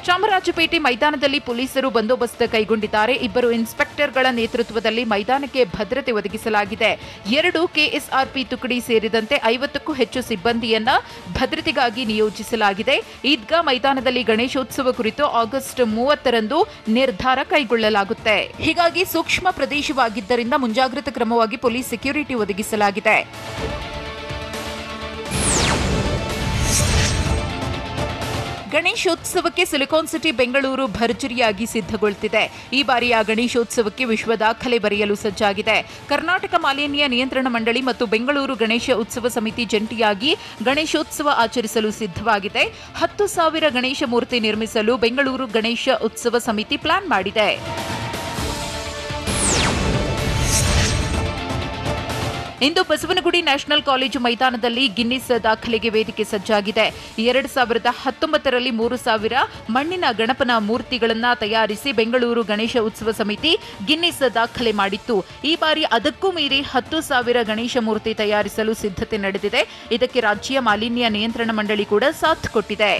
ಚಾಮರಾಜಪೇಟೆ ಮೈದಾನದಲ್ಲಿ ಪೊಲೀಸರು ಬಂದೋಬಸ್ತ್ ಕೈಗೊಂಡಿದ್ದಾರೆ. 2 ಇನ್ಸ್ಪೆಕ್ಟರ್ಗಳ ನೇತೃತ್ವದಲ್ಲಿ ಮೈದಾನಕ್ಕೆ ಭದ್ರತೆ ಒದಗಿಸಲಾಗಿದೆ. 2 ಕೆಎಸ್ಆರ್ಪಿ ತುಕಡಿ ಸೇರಿದಂತೆ 50ಕ್ಕೂ ಹೆಚ್ಚು ಸಿಬ್ಬಂದಿಯನ್ನ ಭದ್ರತೆಗಾಗಿ ನಿಯೋಜಿಸಲಾಗಿದೆ. ಈದ್ಗಾ ಮೈದಾನದಲ್ಲಿ ಗಣೇಶೋತ್ಸವ ಕುರಿತು ಆಗಸ್ಟ್ 30ರಂದು ನಿರ್ಧಾರ ಕೈಗೊಳ್ಳಲಾಗುತ್ತೆ. ಹೀಗಾಗಿ ಸೂಕ್ಷ್ಮ ಪ್ರದೇಶವಾಗಿದ್ದರಿಂದ ಮುಂಜಾಗ್ರತಾ ಕ್ರಮವಾಗಿ ಪೊಲೀಸ್ ಸೆಕ್ಯೂರಿಟಿ ಒದಗಿಸಲಾಗಿದೆ. ಗಣೇಶೋತ್ಸವಕ್ಕೆ ಸಿಲಿಕಾನ್ ಸಿಟಿ ಬೆಂಗಳೂರು ಭರ್ಜರಿಯಾಗಿ ಸಿದ್ಧಗೊಳ್ಳುತ್ತಿದೆ. ಈ ಬಾರಿಯ ಗಣೇಶೋತ್ಸವಕ್ಕೆ ವಿಶ್ವ ದಾಖಲೆ ಬರೆಯಲು ಸಜ್ಜಾಗಿದೆ. ಕರ್ನಾಟಕ ಮಾಲಿನ್ಯ ನಿಯಂತ್ರಣ ಮಂಡಳಿ ಮತ್ತು ಬೆಂಗಳೂರು ಗಣೇಶ ಉತ್ಸವ ಸಮಿತಿ ಜಂಟಿಯಾಗಿ ಗಣೇಶೋತ್ಸವ ಆಚರಿಸಲು ಸಿದ್ಧವಾಗಿದೆ. 10,000 ಗಣೇಶ ಮೂರ್ತಿ ನಿರ್ಮಿಸಲು ಬೆಂಗಳೂರು ಗಣೇಶ ಉತ್ಸವ ಸಮಿತಿ ಪ್ಲಾನ್ ಮಾಡಿದೆ. ಇಂದು ಬಸವನಗುಡಿ ನ್ಯಾಷನಲ್ ಕಾಲೇಜು ಮೈದಾನದಲ್ಲಿ ಗಿನ್ನಿಸ್ ದಾಖಲೆಗೆ ವೇದಿಕೆ ಸಜ್ಜಾಗಿದೆ. 2019ರಲ್ಲಿ 3,000 ಮಣ್ಣಿನ ಗಣಪನ ಮೂರ್ತಿಗಳನ್ನು ತಯಾರಿಸಿ ಬೆಂಗಳೂರು ಗಣೇಶ ಉತ್ಸವ ಸಮಿತಿ ಗಿನ್ನಿಸ್ ದಾಖಲೆ ಮಾಡಿತ್ತು. ಈ ಬಾರಿ ಅದಕ್ಕೂ ಮೀರಿ 10,000 ಗಣೇಶ ಮೂರ್ತಿ ತಯಾರಿಸಲು ಸಿದ್ಧತೆ ನಡೆದಿದೆ. ಇದಕ್ಕೆ ರಾಜ್ಯ ಮಾಲಿನ್ಯ ನಿಯಂತ್ರಣ ಮಂಡಳಿ ಕೂಡ ಸಾಥ್ ಕೊಟ್ಟಿದೆ.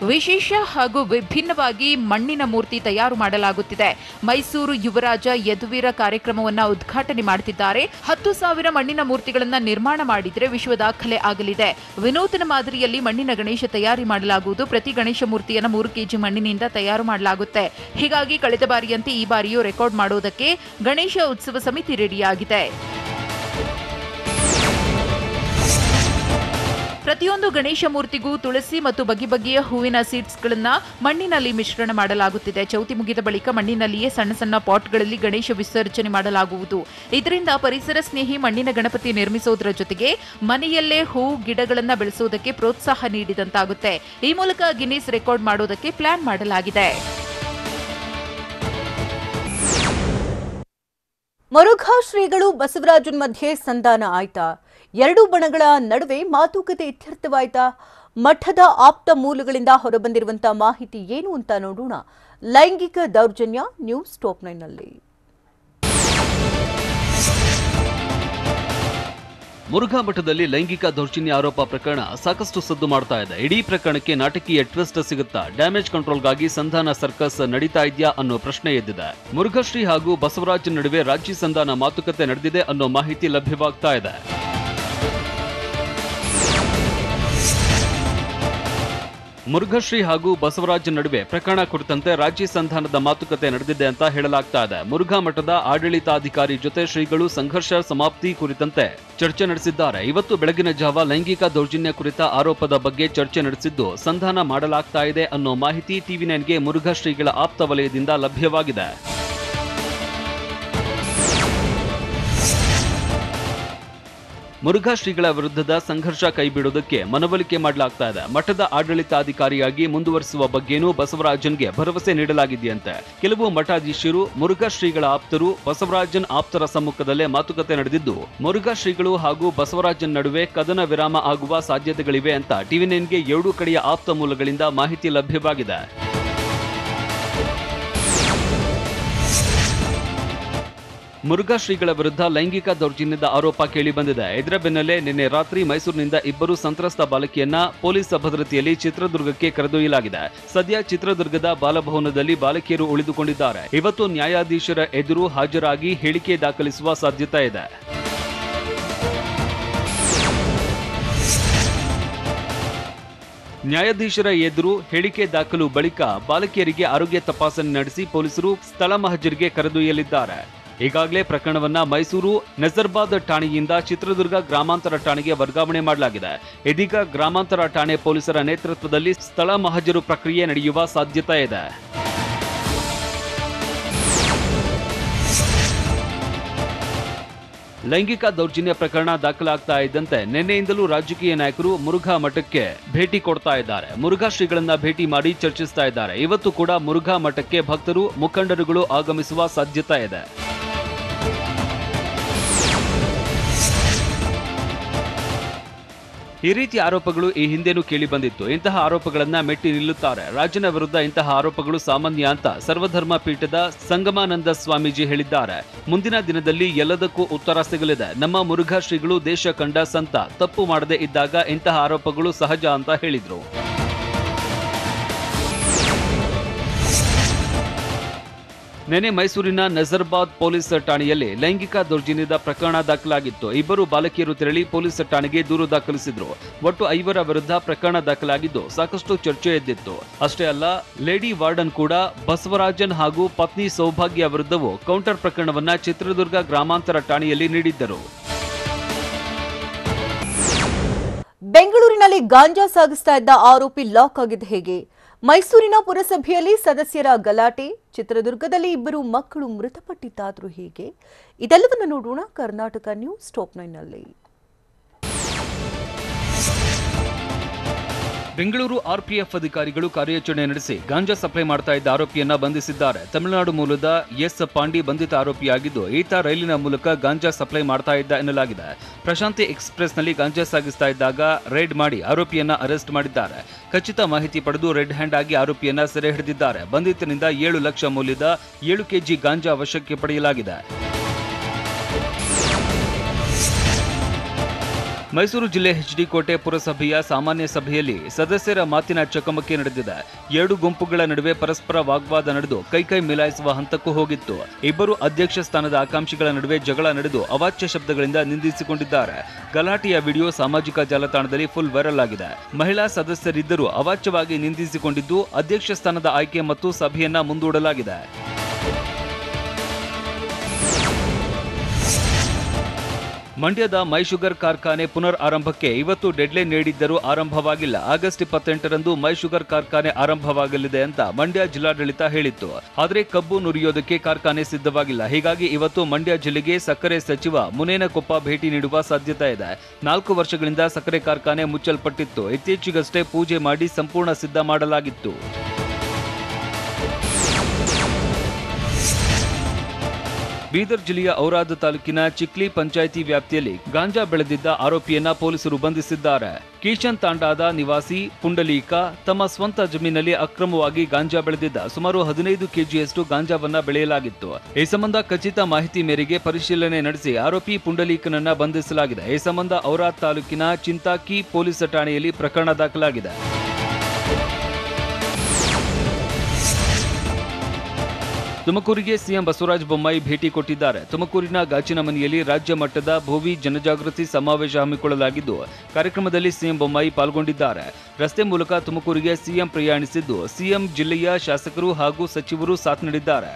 ವಿಶೇಷ ಹಾಗೂ ವಿಭಿನ್ನವಾಗಿ ಮಣ್ಣಿನ ಮೂರ್ತಿ ತಯಾರು ಮಾಡಲಾಗುತ್ತಿದೆ. ಮೈಸೂರು ಯುವರಾಜ ಯದುವೀರ ಕಾರ್ಯಕ್ರಮವನ್ನು ಉದ್ಘಾಟನೆ ಮಾಡುತ್ತಿದ್ದಾರೆ. 10,000 ಮಣ್ಣಿನ ಮೂರ್ತಿಗಳನ್ನು ನಿರ್ಮಾಣ ಮಾಡಿದರೆ ವಿಶ್ವ ದಾಖಲೆ ಆಗಲಿದೆ. ವಿನೂತನ ಮಾದರಿಯಲ್ಲಿ ಮಣ್ಣಿನ ಗಣೇಶ ತಯಾರಿ ಮಾಡಲಾಗುವುದು. ಪ್ರತಿ ಗಣೇಶ ಮೂರ್ತಿಯನ್ನು 3 ಕೆಜಿ ಮಣ್ಣಿನಿಂದ ತಯಾರು ಮಾಡಲಾಗುತ್ತೆ. ಹೀಗಾಗಿ ಕಳೆದ ಬಾರಿಯಂತೆ ಈ ಬಾರಿಯೂ ರೆಕಾರ್ಡ್ ಮಾಡೋದಕ್ಕೆ ಗಣೇಶ ಉತ್ಸವ ಸಮಿತಿ ರೆಡಿಯಾಗಿದೆ. ಪ್ರತಿಯೊಂದು ಗಣೇಶ ಮೂರ್ತಿಗೂ ತುಳಸಿ ಮತ್ತು ಬಗೆ ಬಗೆಯ ಹೂವಿನ ಸೀಡ್ಸ್ಗಳನ್ನು ಮಣ್ಣಿನಲ್ಲಿ ಮಿಶ್ರಣ ಮಾಡಲಾಗುತ್ತಿದೆ. ಚೌತಿ ಮುಗಿದ ಬಳಿಕ ಮಣ್ಣಿನಲ್ಲಿಯೇ ಸಣ್ಣ ಸಣ್ಣ ಪಾಟ್ಗಳಲ್ಲಿ ಗಣೇಶ ವಿಸರ್ಜನೆ ಮಾಡಲಾಗುವುದು. ಇದರಿಂದ ಪರಿಸರ ಸ್ನೇಹಿ ಮಣ್ಣಿನ ಗಣಪತಿ ನಿರ್ಮಿಸುವುದರ ಜೊತೆಗೆ ಮನೆಯಲ್ಲೇ ಹೂ ಗಿಡಗಳನ್ನು ಬೆಳೆಸುವುದಕ್ಕೆ ಪ್ರೋತ್ಸಾಹ ನೀಡಿದಂತಾಗುತ್ತೆ. ಈ ಮೂಲಕ ಗಿನ್ನಿಸ್ ರೆಕಾರ್ಡ್ ಮಾಡೋದಕ್ಕೆ ಪ್ಲಾನ್ ಮಾಡಲಾಗಿದೆ. ಮುರುಘಾ ಶ್ರೀಗಳು ಬಸವರಾಜನ್ ಮಧ್ಯೆ ಸಂಧಾನ ಆಯ್ತಾ? 2 ಬಣಗಳ ನಡುವೆ ಮಾತುಕತೆ ಇತ್ಯರ್ಥವಾಯ್ತಾ? ಮಠದ ಆಪ್ತ ಮೂಲಗಳಿಂದ ಹೊರಬಂದಿರುವಂತಹ ಮಾಹಿತಿ ಏನು ಅಂತ ನೋಡೋಣ. ಲೈಂಗಿಕ ದೌರ್ಜನ್ಯ ನ್ಯೂಸ್ ಟಾಪ್ 9ನಲ್ಲಿ. ಮುರುಘಾ ಮಠದಲ್ಲಿ ಲೈಂಗಿಕ ದೌರ್ಜನ್ಯ ಆರೋಪ ಪ್ರಕರಣ ಸಾಕಷ್ಟು ಸದ್ದು ಮಾಡ್ತಾ ಇದೆ. ಇಡೀ ಪ್ರಕರಣಕ್ಕೆ ನಾಟಕೀಯ ಟ್ವಿಸ್ಟ್ ಸಿಗುತ್ತಾ? ಡ್ಯಾಮೇಜ್ ಕಂಟ್ರೋಲ್ಗಾಗಿ ಸಂಧಾನ ಸರ್ಕಸ್ ನಡೀತಾ ಇದೆಯಾ ಅನ್ನೋ ಪ್ರಶ್ನೆ ಎದ್ದಿದೆ. ಮುರುಘಾಶ್ರೀ ಹಾಗೂ ಬಸವರಾಜ್ ನಡುವೆ ರಾಜಿ ಸಂಧಾನ ಮಾತುಕತೆ ನಡೆದಿದೆ ಅನ್ನೋ ಮಾಹಿತಿ ಲಭ್ಯವಾಗ್ತಾ ಇದೆ. ಮುರುಘಾಶ್ರೀ ಹಾಗೂ ಬಸವರಾಜ್ ನಡುವೆ ಪ್ರಕರಣ ಕುರಿತಂತೆ ರಾಜ್ಯ ಸಂಧಾನದ ಮಾತುಕತೆ ನಡೆದಿದೆ ಅಂತ ಹೇಳಲಾಗ್ತಾ ಇದೆ. ಮುರುಘಾ ಮಠದ ಆಡಳಿತಾಧಿಕಾರಿ ಜೊತೆ ಶ್ರೀಗಳು ಸಂಘರ್ಷ ಸಮಾಪ್ತಿ ಕುರಿತಂತೆ ಚರ್ಚೆ ನಡೆಸಿದ್ದಾರೆ. ಇವತ್ತು ಬೆಳಗಿನ ಜಾವ ಲೈಂಗಿಕ ದೌರ್ಜನ್ಯ ಕುರಿತ ಆರೋಪದ ಬಗ್ಗೆ ಚರ್ಚೆ ನಡೆಸಿದ್ದು ಸಂಧಾನ ಮಾಡಲಾಗ್ತಾ ಇದೆ ಅನ್ನೋ ಮಾಹಿತಿ TV9ಗೆ ಮುರುಘಾ ಶ್ರೀಗಳ ಆಪ್ತ ವಲಯದಿಂದ ಲಭ್ಯವಾಗಿದೆ. ಮುರುಘಾ ಶ್ರೀಗಳ ವಿರುದ್ಧದ ಸಂಘರ್ಷ ಕೈಬಿಡುವುದಕ್ಕೆ ಮನವೊಲಿಕೆ ಮಾಡಲಾಗ್ತಾ ಇದೆ. ಮಠದ ಆಡಳಿತಾಧಿಕಾರಿಯಾಗಿ ಮುಂದುವರಿಸುವ ಬಗ್ಗೆನೂ ಬಸವರಾಜನ್ಗೆ ಭರವಸೆ ನೀಡಲಾಗಿದೆಯಂತೆ. ಕೆಲವು ಮಠಾಧೀಶರು, ಮುರುಘಾ ಶ್ರೀಗಳ ಆಪ್ತರು, ಬಸವರಾಜನ್ ಆಪ್ತರ ಸಮ್ಮುಖದಲ್ಲೇ ಮಾತುಕತೆ ನಡೆದಿದ್ದು ಮುರುಘಾ ಶ್ರೀಗಳು ಹಾಗೂ ಬಸವರಾಜನ್ ನಡುವೆ ಕದನ ವಿರಾಮ ಆಗುವ ಸಾಧ್ಯತೆಗಳಿವೆ ಅಂತ TV9ಗೆ 2 ಕಡೆಯ ಆಪ್ತ ಮೂಲಗಳಿಂದ ಮಾಹಿತಿ ಲಭ್ಯವಾಗಿದೆ. ಮುರುಘಾ ಶ್ರೀಗಳ ವಿರುದ್ಧ ಲೈಂಗಿಕ ದೌರ್ಜನ್ಯದ ಆರೋಪ ಕೇಳಿಬಂದಿದೆ. ಇದರ ಬೆನ್ನಲ್ಲೇ ನಿನ್ನೆ ರಾತ್ರಿ ಮೈಸೂರಿನಿಂದ 2 ಸಂತ್ರಸ್ತ ಬಾಲಕಿಯನ್ನ ಪೊಲೀಸ್ ಭದ್ರತೆಯಲ್ಲಿ ಚಿತ್ರದುರ್ಗಕ್ಕೆ ಕರೆದೊಯ್ಯಲಾಗಿದೆ. ಸದ್ಯ ಚಿತ್ರದುರ್ಗದ ಬಾಲಭವನದಲ್ಲಿ ಬಾಲಕಿಯರು ಉಳಿದುಕೊಂಡಿದ್ದಾರೆ. ಇವತ್ತು ನ್ಯಾಯಾಧೀಶರ ಎದುರು ಹಾಜರಾಗಿ ಹೇಳಿಕೆ ದಾಖಲಿಸುವ ಸಾಧ್ಯತೆ ಇದೆ. ನ್ಯಾಯಾಧೀಶರ ಎದುರು ಹೇಳಿಕೆ ದಾಖಲು ಬಳಿಕ ಬಾಲಕಿಯರಿಗೆ ಆರೋಗ್ಯ ತಪಾಸಣೆ ನಡೆಸಿ ಪೊಲೀಸರು ಸ್ಥಳ ಮಹಜರಿಗೆ ಕರೆದೊಯ್ಯಲಿದ್ದಾರೆ. ಈಗಾಗಲೇ ಪ್ರಕರಣವನ್ನ ಮೈಸೂರು ನಜರ್ಬಾದ್ ಠಾಣೆಯಿಂದ ಚಿತ್ರದುರ್ಗ ಗ್ರಾಮಾಂತರ ಠಾಣೆಗೆ ವರ್ಗಾವಣೆ ಮಾಡಲಾಗಿದೆ. ಇದೀಗ ಗ್ರಾಮಾಂತರ ಠಾಣೆ ಪೊಲೀಸರ ನೇತೃತ್ವದಲ್ಲಿ ಸ್ಥಳ ಮಹಜರು ಪ್ರಕ್ರಿಯೆ ನಡೆಯುವ ಸಾಧ್ಯತೆ ಇದೆ. ಲೈಂಗಿಕ ದೌರ್ಜನ್ಯ ಪ್ರಕರಣ ದಾಖಲಾಗ್ತಾ ಇದ್ದಂತೆ ನಿನ್ನೆಯಿಂದಲೂ ರಾಜಕೀಯ ನಾಯಕರು ಮುರುಘಾ ಮಠಕ್ಕೆ ಭೇಟಿ ಕೊಡ್ತಾ ಇದ್ದಾರೆ. ಮುರುಘಾ ಶ್ರೀಗಳನ್ನ ಭೇಟಿ ಮಾಡಿ ಚರ್ಚಿಸ್ತಾ ಇದ್ದಾರೆ. ಇವತ್ತು ಕೂಡ ಮುರುಘಾ ಮಠಕ್ಕೆ ಭಕ್ತರು, ಮುಖಂಡರುಗಳು ಆಗಮಿಸುವ ಸಾಧ್ಯತೆ ಇದೆ. ಈ ರೀತಿಯ ಆರೋಪಗಳು ಈ ಹಿಂದೆನೂ ಕೇಳಿ ಬಂದಿತ್ತು. ಇಂತಹ ಆರೋಪಗಳನ್ನ ಮೆಟ್ಟಿ ನಿಲ್ಲುತ್ತಾರೆ. ರಾಜನ ವಿರುದ್ಧ ಇಂತಹ ಆರೋಪಗಳು ಸಾಮಾನ್ಯ ಅಂತ ಸರ್ವಧರ್ಮ ಪೀಠದ ಸಂಗಮಾನಂದ ಸ್ವಾಮೀಜಿ ಹೇಳಿದ್ದಾರೆ. ಮುಂದಿನ ದಿನದಲ್ಲಿ ಎಲ್ಲದಕ್ಕೂ ಉತ್ತರ ಸಿಗಲಿದೆ. ನಮ್ಮ ಮುರುಘಾ ಶ್ರೀಗಳು ದೇಶ ಕಂಡ ಸಂತ, ತಪ್ಪು ಮಾಡದೇ ಇದ್ದಾಗ ಇಂತಹ ಆರೋಪಗಳು ಸಹಜ ಅಂತ ಹೇಳಿದ್ರು. ನೆನೆ ಮೈಸೂರಿನ ನಜರ್ಬಾದ್ ಪೊಲೀಸ್ ಠಾಣೆಯಲ್ಲಿ ಲೈಂಗಿಕ ದೌರ್ಜನ್ಯದ ಪ್ರಕರಣ ದಾಖಲಾಗಿತ್ತು. ಇಬ್ಬರು ಬಾಲಕಿಯರು ತೆರಳಿ ಪೊಲೀಸ್ ಠಾಣೆಗೆ ದೂರು ದಾಖಲಿಸಿದ್ರು. ಒಟ್ಟು 5 ವಿರುದ್ಧ ಪ್ರಕರಣ ದಾಖಲಾಗಿದ್ದು ಸಾಕಷ್ಟು ಚರ್ಚೆ ಎದ್ದಿತ್ತು. ಅಷ್ಟೇ ಅಲ್ಲ, ಲೇಡಿ ವಾರ್ಡನ್ ಕೂಡ ಬಸವರಾಜನ್ ಹಾಗೂ ಪತ್ನಿ ಸೌಭಾಗ್ಯ ವಿರುದ್ಧವೂ ಕೌಂಟರ್ ಪ್ರಕರಣವನ್ನ ಚಿತ್ರದುರ್ಗ ಗ್ರಾಮಾಂತರ ಠಾಣೆಯಲ್ಲಿ ನೀಡಿದ್ದರು. ಬೆಂಗಳೂರಿನಲ್ಲಿ ಗಾಂಜಾ ಸಾಗಿಸ್ತಾ ಇದ್ದ ಆರೋಪಿ ಲಾಕ್ ಆಗಿದ್ದು ಹೇಗೆ? ಮೈಸೂರಿನ ಪುರಸಭೆಯಲ್ಲಿ ಸದಸ್ಯರ ಗಲಾಟೆ, ಚಿತ್ರದುರ್ಗದಲ್ಲಿ 2 ಮಕ್ಕಳು ಮೃತಪಟ್ಟಿದ್ದಾದರೂ ಹೇಗೆ? ಇದೆಲ್ಲವನ್ನು ನೋಡೋಣ ಕರ್ನಾಟಕ ನ್ಯೂಸ್ ಟಾಪ್ 9ನಲ್ಲಿ. ಬೆಂಗಳೂರು ಆರ್ಪಿಎಫ್ ಅಧಿಕಾರಿಗಳು ಕಾರ್ಯಾಚರಣೆ ನಡೆಸಿ ಗಾಂಜಾ ಸಪ್ಲೈ ಮಾಡ್ತಾ ಇದ್ದ ಆರೋಪಿಯನ್ನ ಬಂಧಿಸಿದ್ದಾರೆ. ತಮಿಳುನಾಡು ಮೂಲದ ಎಸ್ ಪಾಂಡಿ ಬಂಧಿತ ಆರೋಪಿಯಾಗಿದ್ದು, ಈತ ರೈಲಿನ ಮೂಲಕ ಗಾಂಜಾ ಸಪ್ಲೈ ಮಾಡ್ತಾ ಇದ್ದ ಎನ್ನಲಾಗಿದೆ. ಪ್ರಶಾಂತಿ ಎಕ್ಸ್ಪ್ರೆಸ್ನಲ್ಲಿ ಗಾಂಜಾ ಸಾಗಿಸ್ತಾ ಇದ್ದಾಗ ರೈಡ್ ಮಾಡಿ ಆರೋಪಿಯನ್ನ ಅರೆಸ್ಟ್ ಮಾಡಿದ್ದಾರೆ. ಖಚಿತ ಮಾಹಿತಿ ಪಡೆದು ರೆಡ್ ಹ್ಯಾಂಡ್ ಆಗಿ ಆರೋಪಿಯನ್ನ ಸೆರೆ ಹಿಡಿದಿದ್ದಾರೆ. ಬಂಧಿತನಿಂದ 7 ಲಕ್ಷ ಮೌಲ್ಯದ 7 ಕೆಜಿ ಗಾಂಜಾ ವಶಕ್ಕೆ ಪಡೆಯಲಾಗಿದೆ. ಮೈಸೂರು ಜಿಲ್ಲೆ ಎಚ್ಡಿ ಕೋಟೆ ಪುರಸಭೆಯ ಸಾಮಾನ್ಯ ಸಭೆಯಲ್ಲಿ ಸದಸ್ಯರ ಮಾತಿನ ಚಕಮಕಿ ನಡೆದಿದೆ. 2 ಗುಂಪುಗಳ ನಡುವೆ ಪರಸ್ಪರ ವಾಗ್ವಾದ ನಡೆದು ಕೈ ಮಿಲಾಯಿಸುವ ಹಂತಕ್ಕೂ ಹೋಗಿತ್ತು. ಇಬ್ಬರು ಅಧ್ಯಕ್ಷ ಸ್ಥಾನದ ಆಕಾಂಕ್ಷಿಗಳ ನಡುವೆ ಜಗಳ ನಡೆದು ಅವಾಚ್ಯ ಶಬ್ದಗಳಿಂದ ನಿಂದಿಸಿಕೊಂಡಿದ್ದಾರೆ. ಗಲಾಟೆಯ ವಿಡಿಯೋ ಸಾಮಾಜಿಕ ಜಾಲತಾಣದಲ್ಲಿ ಫುಲ್ ವೈರಲ್ ಆಗಿದೆ. ಮಹಿಳಾ ಸದಸ್ಯರಿದ್ದರೂ ಅವಾಚ್ಯವಾಗಿ ನಿಂದಿಸಿಕೊಂಡಿದ್ದು ಅಧ್ಯಕ್ಷ ಸ್ಥಾನದ ಆಯ್ಕೆ ಮತ್ತು ಸಭೆಯನ್ನ ಮುಂದೂಡಲಾಗಿದೆ. ಮಂಡ್ಯದ ಮೈ ಶುಗರ್ ಕಾರ್ಖಾನೆ ಪುನರ್ ಆರಂಭಕ್ಕೆ ಇವತ್ತು ಡೆಡ್ಲೈನ್ ನೀಡಿದ್ದರೂ ಆರಂಭವಾಗಿಲ್ಲ. ಆಗಸ್ಟ್ 28ರಂದು ಮೈ ಶುಗರ್ ಕಾರ್ಖಾನೆ ಆರಂಭವಾಗಲಿದೆ ಅಂತ ಮಂಡ್ಯ ಜಿಲ್ಲಾಡಳಿತ ಹೇಳಿತ್ತು. ಆದರೆ ಕಬ್ಬು ನುರಿಯೋದಕ್ಕೆ ಕಾರ್ಖಾನೆ ಸಿದ್ಧವಾಗಿಲ್ಲ. ಹೀಗಾಗಿ ಇವತ್ತು ಮಂಡ್ಯ ಜಿಲ್ಲೆಗೆ ಸಕ್ಕರೆ ಸಚಿವ ಮುನೇನಕೊಪ್ಪ ಭೇಟಿ ನೀಡುವ ಸಾಧ್ಯತೆ ಇದೆ. 4 ವರ್ಷಗಳಿಂದ ಸಕ್ಕರೆ ಕಾರ್ಖಾನೆ ಮುಚ್ಚಲ್ಪಟ್ಟಿತ್ತು. ಇತ್ತೀಚೆಗಷ್ಟೇ ಪೂಜೆ ಮಾಡಿ ಸಂಪೂರ್ಣ ಸಿದ್ಧ ಮಾಡಲಾಗಿತ್ತು. ಬೀದರ್ ಜಿಲ್ಲೆಯ ಔರಾದ್ ತಾಲೂಕಿನ ಚಿಕ್ಲಿ ಪಂಚಾಯಿತಿ ವ್ಯಾಪ್ತಿಯಲ್ಲಿ ಗಾಂಜಾ ಬೆಳೆದಿದ್ದ ಆರೋಪಿಯನ್ನ ಪೊಲೀಸರು ಬಂಧಿಸಿದ್ದಾರೆ. ಕಿಶನ್ ತಾಂಡಾದ ನಿವಾಸಿ ಪುಂಡಲೀಕ ತಮ್ಮ ಸ್ವಂತ ಜಮೀನಲ್ಲಿ ಅಕ್ರಮವಾಗಿ ಗಾಂಜಾ ಬೆಳೆದಿದ್ದ ಸುಮಾರು 15 ಕೆಜಿಯಷ್ಟು ಗಾಂಜಾವನ್ನ ಬೆಳೆಯಲಾಗಿತ್ತು. ಈ ಸಂಬಂಧ ಖಚಿತ ಮಾಹಿತಿ ಮೇರೆಗೆ ಪರಿಶೀಲನೆ ನಡೆಸಿ ಆರೋಪಿ ಪುಂಡಲೀಕನನ್ನ ಬಂಧಿಸಲಾಗಿದೆ. ಈ ಸಂಬಂಧ ಔರಾದ್ ತಾಲೂಕಿನ ಚಿಂತಾಕಿ ಪೊಲೀಸ್ ಠಾಣೆಯಲ್ಲಿ ಪ್ರಕರಣ ದಾಖಲಾಗಿದೆ. ತುಮಕೂರಿಗೆ ಸಿಎಂ ಬಸವರಾಜ ಬೊಮ್ಮಾಯಿ ಭೇಟಿ ಕೊಟ್ಟಿದ್ದಾರೆ. ತುಮಕೂರಿನ ಗಾಜಿನ ಮನೆಯಲ್ಲಿ ರಾಜ್ಯ ಮಟ್ಟದ ಭೋವಿ ಜನಜಾಗೃತಿ ಸಮಾವೇಶ ಹಮ್ಮಿಕೊಳ್ಳಲಾಗಿದ್ದು, ಕಾರ್ಯಕ್ರಮದಲ್ಲಿ ಸಿಎಂ ಬೊಮ್ಮಾಯಿ ಪಾಲ್ಗೊಂಡಿದ್ದಾರೆ. ರಸ್ತೆ ಮೂಲಕ ತುಮಕೂರಿಗೆ ಸಿಎಂ ಪ್ರಯಾಣಿಸಿದ್ದು, ಸಿಎಂ ಜಿಲ್ಲೆಯ ಶಾಸಕರು ಹಾಗೂ ಸಚಿವರು ಸಾಥ್ ನೀಡಿದ್ದಾರೆ.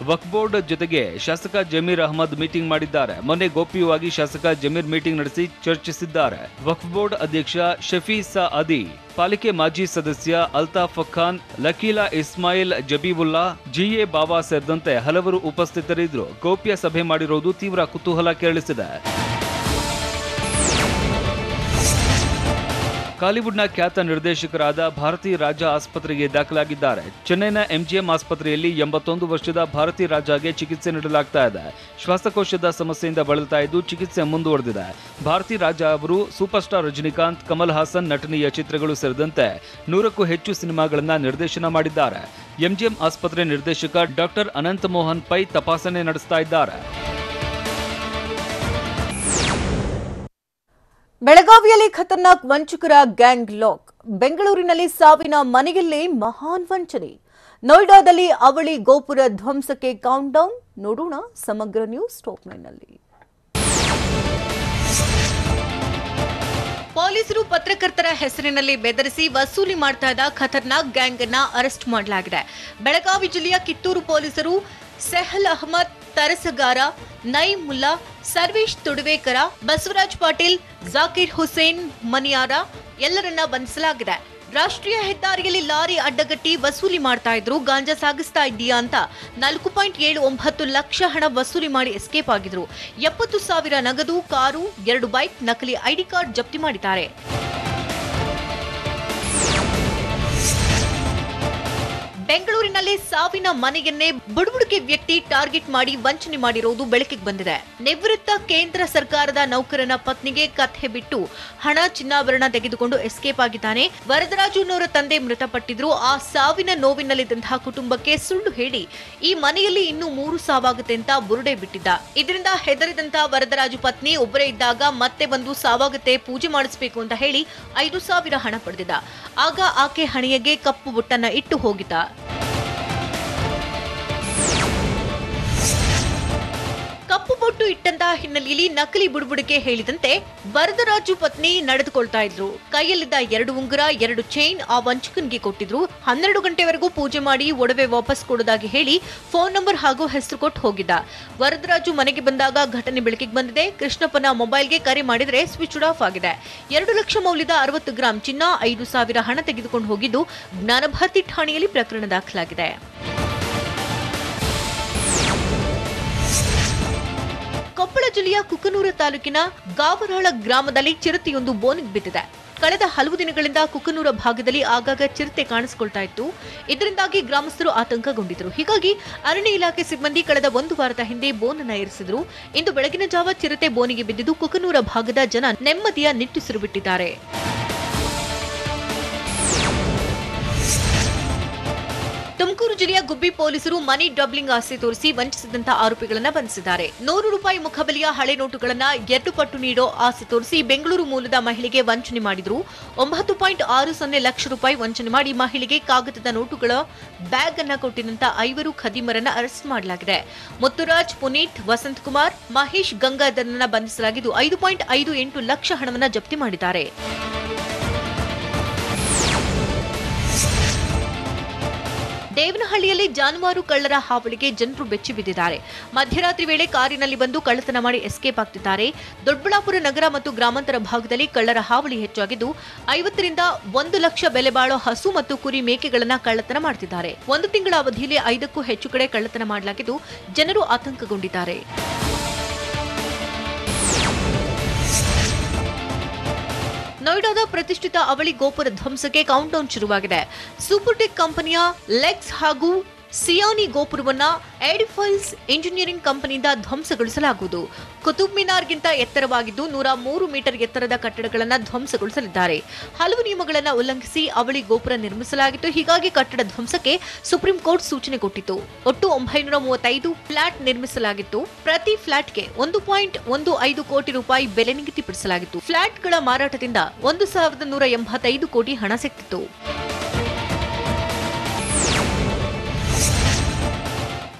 ವಕ್ಫ್ ಬೋರ್ಡ್ ಜೊತೆಗೆ ಶಾಸಕ ಜಮೀರ್ ಅಹಮದ್ ಮೀಟಿಂಗ್ ಮಾಡಿದ್ದಾರೆ. ಮೊನ್ನೆ ಗೌಪ್ಯವಾಗಿ ಶಾಸಕ ಜಮೀರ್ ಮೀಟಿಂಗ್ ನಡೆಸಿ ಚರ್ಚಿಸಿದ್ದಾರೆ. ವಕ್ಫ್ ಬೋರ್ಡ್ ಅಧ್ಯಕ್ಷ ಶಫಿ ಸಾಅದಿ, ಪಾಲಿಕೆ ಮಾಜಿ ಸದಸ್ಯ ಅಲ್ತಾಫ್ ಖಾನ್, ಲಕೀಲಾ ಇಸ್ಮಾಯಿಲ್ ಜಬೀವುಲ್ಲಾ, ಜಿಎ ಬಾಬಾ ಸೇರಿದಂತೆ ಹಲವರು ಉಪಸ್ಥಿತರಿದ್ದರು. ಗೌಪ್ಯ ಸಭೆ ಮಾಡಿರುವುದು ತೀವ್ರ ಕುತೂಹಲ ಕೆರಳಿಸಿದೆ. ಕಾಲಿವುಡ್ನ ಖ್ಯಾತ ನಿರ್ದೇಶಕರಾದ ಭಾರತಿ ರಾಜಾ ಆಸ್ಪತ್ರೆಗೆ ದಾಖಲಾಗಿದ್ದಾರೆ. ಚೆನ್ನೈನ ಎಂಜಿಎಂ ಆಸ್ಪತ್ರೆಯಲ್ಲಿ 81 ವರ್ಷದ ಭಾರತಿ ರಾಜಾಗೆ ಚಿಕಿತ್ಸೆ ನೀಡಲಾಗ್ತಾ ಇದೆ. ಶ್ವಾಸಕೋಶದ ಸಮಸ್ಯೆಯಿಂದ ಬಳಲ್ತಾ ಇದ್ದು ಚಿಕಿತ್ಸೆ ಮುಂದುವರೆದಿದೆ. ಭಾರತಿ ರಾಜಾ ಅವರು ಸೂಪರ್ ಸ್ಟಾರ್ ರಜನಿಕಾಂತ್, ಕಮಲ್ ಹಾಸನ್ ನಟನೆಯ ಚಿತ್ರಗಳು ಸೇರಿದಂತೆ 100ಕ್ಕೂ ಹೆಚ್ಚು ಸಿನಿಮಾಗಳನ್ನ ನಿರ್ದೇಶನ ಮಾಡಿದ್ದಾರೆ. ಎಂಜಿಎಂ ಆಸ್ಪತ್ರೆ ನಿರ್ದೇಶಕ ಡಾಕ್ಟರ್ ಅನಂತ ಮೋಹನ್ ಪೈ ತಪಾಸಣೆ ನಡೆಸ್ತಾ ಇದ್ದಾರೆ. ಬೆಳಗಾವಿಯಲ್ಲಿ ಖತರ್ನಾಕ್ ವಂಚಕರ ಗ್ಯಾಂಗ್ ಲಾಕ್. ಬೆಂಗಳೂರಿನಲ್ಲಿ ಸಾವಿನ ಮನೆಯಲ್ಲೇ ಮಹಾನ್ ವಂಚನೆ. ನೋಯ್ಡಾದಲ್ಲಿ ಅವಳಿ ಗೋಪುರ ಧ್ವಂಸಕ್ಕೆ ಕೌಂಟ್ ಡೌನ್. ನೋಡೋಣ ಸಮಗ್ರ ನ್ಯೂಸ್ ಟಾಪ್ 9ನಲ್ಲಿ. ಪೊಲೀಸರು ಪತ್ರಕರ್ತರ ಹೆಸರಿನಲ್ಲಿ ಬೆದರಿಸಿ ವಸೂಲಿ ಮಾಡ್ತಾ ಇದ್ದ ಖತರ್ನಾಕ್ ಗ್ಯಾಂಗ್ ಅನ್ನ ಅರೆಸ್ಟ್ ಮಾಡಲಾಗಿದೆ. ಬೆಳಗಾವಿ ಜಿಲ್ಲೆಯ ಕಿತ್ತೂರು ಪೊಲೀಸರು ಸೆಹಲ್ ಅಹಮದ್ ತರಸಗಾರ, ನೈಮ್ ಮುಲ್ಲಾ, ಸರ್ವೇಶ್ ತುಡುವೇಕರ, ಬಸವರಾಜ್ ಪಾಟೀಲ್, ಜಾಕಿರ್ ಹುಸೇನ್ ಮನಿಯಾರ ಎಲ್ಲರನ್ನ ಬಂಧಿಸಲಾಗಿದೆ. ರಾಷ್ಟ್ರೀಯ ಹೆದ್ದಾರಿಯಲ್ಲಿ ಲಾರಿ ಅಡ್ಡಗಟ್ಟಿ ವಸೂಲಿ ಮಾಡ್ತಾ ಇದ್ರು. ಗಾಂಜಾ ಸಾಗಿಸ್ತಾ ಇದ್ದೀಯಾ ಅಂತ 4.79 ಲಕ್ಷ ಹಣ ವಸೂಲಿ ಮಾಡಿ ಎಸ್ಕೇಪ್ ಆಗಿದ್ರು. 70,000 ನಗದು, ಕಾರು, 2 ಬೈಕ್, ನಕಲಿ ಐಡಿ ಕಾರ್ಡ್ ಜಪ್ತಿ ಮಾಡಿದ್ದಾರೆ. ಬೆಂಗಳೂರಿನಲ್ಲಿ ಸಾವಿನ ಮನೆಯನ್ನೇ ಬುಡುಬುಡುಕಿ ವ್ಯಕ್ತಿ ಟಾರ್ಗೆಟ್ ಮಾಡಿ ವಂಚನೆ ಮಾಡಿರುವುದು ಬೆಳಕಿಗೆ ಬಂದಿದೆ. ನಿವೃತ್ತ ಕೇಂದ್ರ ಸರ್ಕಾರದ ನೌಕರನ ಪತ್ನಿಗೆ ಕಥೆ ಬಿಟ್ಟು ಹಣ ಚಿನ್ನಾಭರಣ ತೆಗೆದುಕೊಂಡು ಎಸ್ಕೇಪ್ ಆಗಿದ್ದಾನೆ. ವರದರಾಜು ಅನ್ನೋರ ತಂದೆ ಮೃತಪಟ್ಟಿದ್ರು. ಆ ಸಾವಿನ ನೋವಿನಲ್ಲಿದ್ದಂತಹ ಕುಟುಂಬಕ್ಕೆ ಸುಳ್ಳು ಹೇಳಿ ಈ ಮನೆಯಲ್ಲಿ ಇನ್ನೂ 3 ಸಾವಾಗುತ್ತೆ ಅಂತ ಬುರುಡೆ ಬಿಟ್ಟಿದ್ದ. ಇದರಿಂದ ಹೆದರಿದಂತಹ ವರದರಾಜು ಪತ್ನಿ ಒಬ್ಬರೇ ಇದ್ದಾಗ ಮತ್ತೆ ಬಂದು ಸಾವಾಗುತ್ತೆ ಪೂಜೆ ಮಾಡಿಸಬೇಕು ಅಂತ ಹೇಳಿ 5,000 ಹಣ ಪಡೆದಿದ್ದ. ಆಗ ಆಕೆ ಹಣೆಗೆ ಕಪ್ಪು ಬೊಟ್ಟನ್ನ ಇಟ್ಟು ಹೋಗಿದ್ದ. ಕಪ್ಪು ಬೊಟ್ಟು ಇಟ್ಟಂತಹ ಹಿನ್ನೆಲೆಯಲ್ಲಿ ನಕಲಿ ಬುಡುಬುಡಿಕೆ ಹೇಳಿದಂತೆ ವರದರಾಜು ಪತ್ನಿ ನಡೆದುಕೊಳ್ತಾ ಇದ್ರು. ಕೈಯಲ್ಲಿದ್ದ 2 ಉಂಗುರ 2 ಚೈನ್ ಆ ವಂಚಕನಿಗೆ ಕೊಟ್ಟಿದ್ರು. 12 ಗಂಟೆವರೆಗೂ ಪೂಜೆ ಮಾಡಿ ಒಡವೆ ವಾಪಸ್ ಕೊಡೋದಾಗಿ ಹೇಳಿ ಫೋನ್ ನಂಬರ್ ಹಾಗೂ ಹೆಸರು ಕೊಟ್ಟು ಹೋಗಿದ್ದ. ವರದರಾಜು ಮನೆಗೆ ಬಂದಾಗ ಘಟನೆ ಬೆಳಕಿಗೆ ಬಂದಿದೆ. ಕೃಷ್ಣಪ್ಪನ ಮೊಬೈಲ್ಗೆ ಕರೆ ಮಾಡಿದ್ರೆ ಸ್ವಿಚ್ ಆಫ್ ಆಗಿದೆ. 2 ಲಕ್ಷ ಮೌಲ್ಯದ 60 ಗ್ರಾಂ ಚಿನ್ನ 5,000 ಹಣ ತೆಗೆದುಕೊಂಡು ಹೋಗಿದ್ದು ಜ್ಞಾನಭಾರತಿ ಠಾಣೆಯಲ್ಲಿ ಪ್ರಕರಣ ದಾಖಲಾಗಿದೆ. ಕೊಪ್ಪಳ ಜಿಲ್ಲೆಯ ಕುಕನೂರು ತಾಲೂಕಿನ ಗಾವರಾಳ ಗ್ರಾಮದಲ್ಲಿ ಚಿರತೆಯೊಂದು ಬೋನಿಗೆ ಬಿದ್ದಿದೆ. ಕಳೆದ ಹಲವು ದಿನಗಳಿಂದ ಕುಕನೂರ ಭಾಗದಲ್ಲಿ ಆಗಾಗ ಚಿರತೆ ಕಾಣಿಸಿಕೊಳ್ತಾ ಇತ್ತು. ಇದರಿಂದಾಗಿ ಗ್ರಾಮಸ್ಥರು ಆತಂಕಗೊಂಡಿದ್ದರು. ಹೀಗಾಗಿ ಅರಣ್ಯ ಇಲಾಖೆ ಸಿಬ್ಬಂದಿ ಕಳೆದ 1 ವಾರದ ಹಿಂದೆ ಬೋನನ್ನ ಏರಿಸಿದ್ರು. ಇಂದು ಬೆಳಗಿನ ಜಾವ ಚಿರತೆ ಬೋನಿಗೆ ಬಿದ್ದಿದ್ದು ಕುಕನೂರ ಭಾಗದ ಜನ ನೆಮ್ಮದಿಯ ನಿಟ್ಟುಸಿರು ಬಿಟ್ಟಿದ್ದಾರೆ. ತುಮಕೂರು ಜಿಲ್ಲೆಯ ಗುಬ್ಬಿ ಪೊಲೀಸರು ಮನಿ ಡಬ್ಲಿಂಗ್ ಆಸೆ ತೋರಿಸಿ ವಂಚಿಸಿದಂತಹ ಆರೋಪಿಗಳನ್ನು ಬಂಧಿಸಿದ್ದಾರೆ. 100 ರೂಪಾಯಿ ಮುಖಬೆಲೆಯ ಹಳೆ ನೋಟುಗಳನ್ನು 2 ಪಟ್ಟು ನೀಡೋ ಆಸೆ ತೋರಿಸಿ ಬೆಂಗಳೂರು ಮೂಲದ ಮಹಿಳೆಗೆ ವಂಚನೆ ಮಾಡಿದ್ರು. 9.60 ಲಕ್ಷ ರೂಪಾಯಿ ವಂಚನೆ ಮಾಡಿ ಮಹಿಳೆಗೆ ಕಾಗದದ ನೋಟುಗಳ ಬ್ಯಾಗ್ ಅನ್ನ ಕೊಟ್ಟಿದ್ದಂತ 5 ಖದೀಮರನ್ನ ಅರೆಸ್ಟ್ ಮಾಡಲಾಗಿದೆ. ಮುತ್ತುರಾಜ್, ಪುನೀತ್, ವಸಂತ್ ಕುಮಾರ್, ಮಹೇಶ್ ಗಂಗಾಧರನ್ನ ಬಂಧಿಸಲಾಗಿದ್ದು 5.58 ಲಕ್ಷ ಹಣವನ್ನ ಜಪ್ತಿ ಮಾಡಿದ್ದಾರೆ. ದೇವನಹಳ್ಳಿಯಲ್ಲಿ ಜಾನುವಾರು ಕಳ್ಳರ ಹಾವಳಿಗೆ ಜನರು ಬೆಚ್ಚಿ ಬಿದ್ದಿದ್ದಾರೆ. ಮಧ್ಯರಾತ್ರಿ ವೇಳೆ ಕಾರಿನಲ್ಲಿ ಬಂದು ಕಳ್ಳತನ ಮಾಡಿ ಎಸ್ಕೇಪ್ ಆಗ್ತಿದ್ದಾರೆ. ದೊಡ್ಡಬಳ್ಳಾಪುರ ನಗರ ಮತ್ತು ಗ್ರಾಮಾಂತರ ಭಾಗದಲ್ಲಿ ಕಳ್ಳರ ಹಾವಳಿ ಹೆಚ್ಚಾಗಿದ್ದು 50 ರಿಂದ 1 ಲಕ್ಷ ಬೆಲೆ ಬಾಳೋ ಹಸು ಮತ್ತು ಕುರಿ ಮೇಕೆಗಳನ್ನ ಕಳ್ಳತನ ಮಾಡುತ್ತಿದ್ದಾರೆ. 1 ತಿಂಗಳ ಅವಧಿಯಲ್ಲಿ 5ಕ್ಕೂ ಹೆಚ್ಚು ಕಡೆ ಕಳ್ಳತನ ಮಾಡಲಾಗಿದ್ದು ಜನರು ಆತಂಕಗೊಂಡಿದ್ದಾರೆ. ನೋಯ್ಡಾದ ಪ್ರತಿಷ್ಠಿತ ಅವಳಿ ಗೋಪುರ ಧ್ವಂಸಕ್ಕೆ ಕೌಂಟ್ಡೌನ್ ಶುರುವಾಗಿದೆ. ಸೂಪರ್ಟೆಕ್ ಕಂಪನಿಯ ಲೆಕ್ಸ್ ಹಾಗೂ ಸಿಯಾನಿ ಗೋಪುರವನ್ನ ಎಡಿಫೈಸ್ ಇಂಜಿನಿಯರಿಂಗ್ ಕಂಪನಿಯಿಂದ ಧ್ವಂಸಗೊಳಿಸಲಾಗುವುದು. ಕುತುಬ್ ಮಿನಾರ್ಗಿಂತ ಎತ್ತರವಾಗಿದ್ದು 103 ಮೀಟರ್ ಎತ್ತರದ ಕಟ್ಟಡಗಳನ್ನು ಧ್ವಂಸಗೊಳಿಸಲಿದ್ದಾರೆ. ಹಲವು ನಿಯಮಗಳನ್ನು ಉಲ್ಲಂಘಿಸಿ ಅವಳಿ ಗೋಪುರ ನಿರ್ಮಿಸಲಾಗಿತ್ತು. ಹೀಗಾಗಿ ಕಟ್ಟಡ ಧ್ವಂಸಕ್ಕೆ ಸುಪ್ರೀಂ ಕೋರ್ಟ್ ಸೂಚನೆ ಕೊಟ್ಟಿತ್ತು. ಒಟ್ಟು 935 ಫ್ಲಾಟ್ ನಿರ್ಮಿಸಲಾಗಿತ್ತು. ಪ್ರತಿ ಫ್ಲಾಟ್ಗೆ 1.15 ಕೋಟಿ ರೂಪಾಯಿ ಬೆಲೆ ನಿಗದಿಪಡಿಸಲಾಗಿತ್ತು. ಫ್ಲಾಟ್ಗಳ ಮಾರಾಟದಿಂದ 1,185 ಕೋಟಿ ಹಣ ಸಿಕ್ಕಿತ್ತು.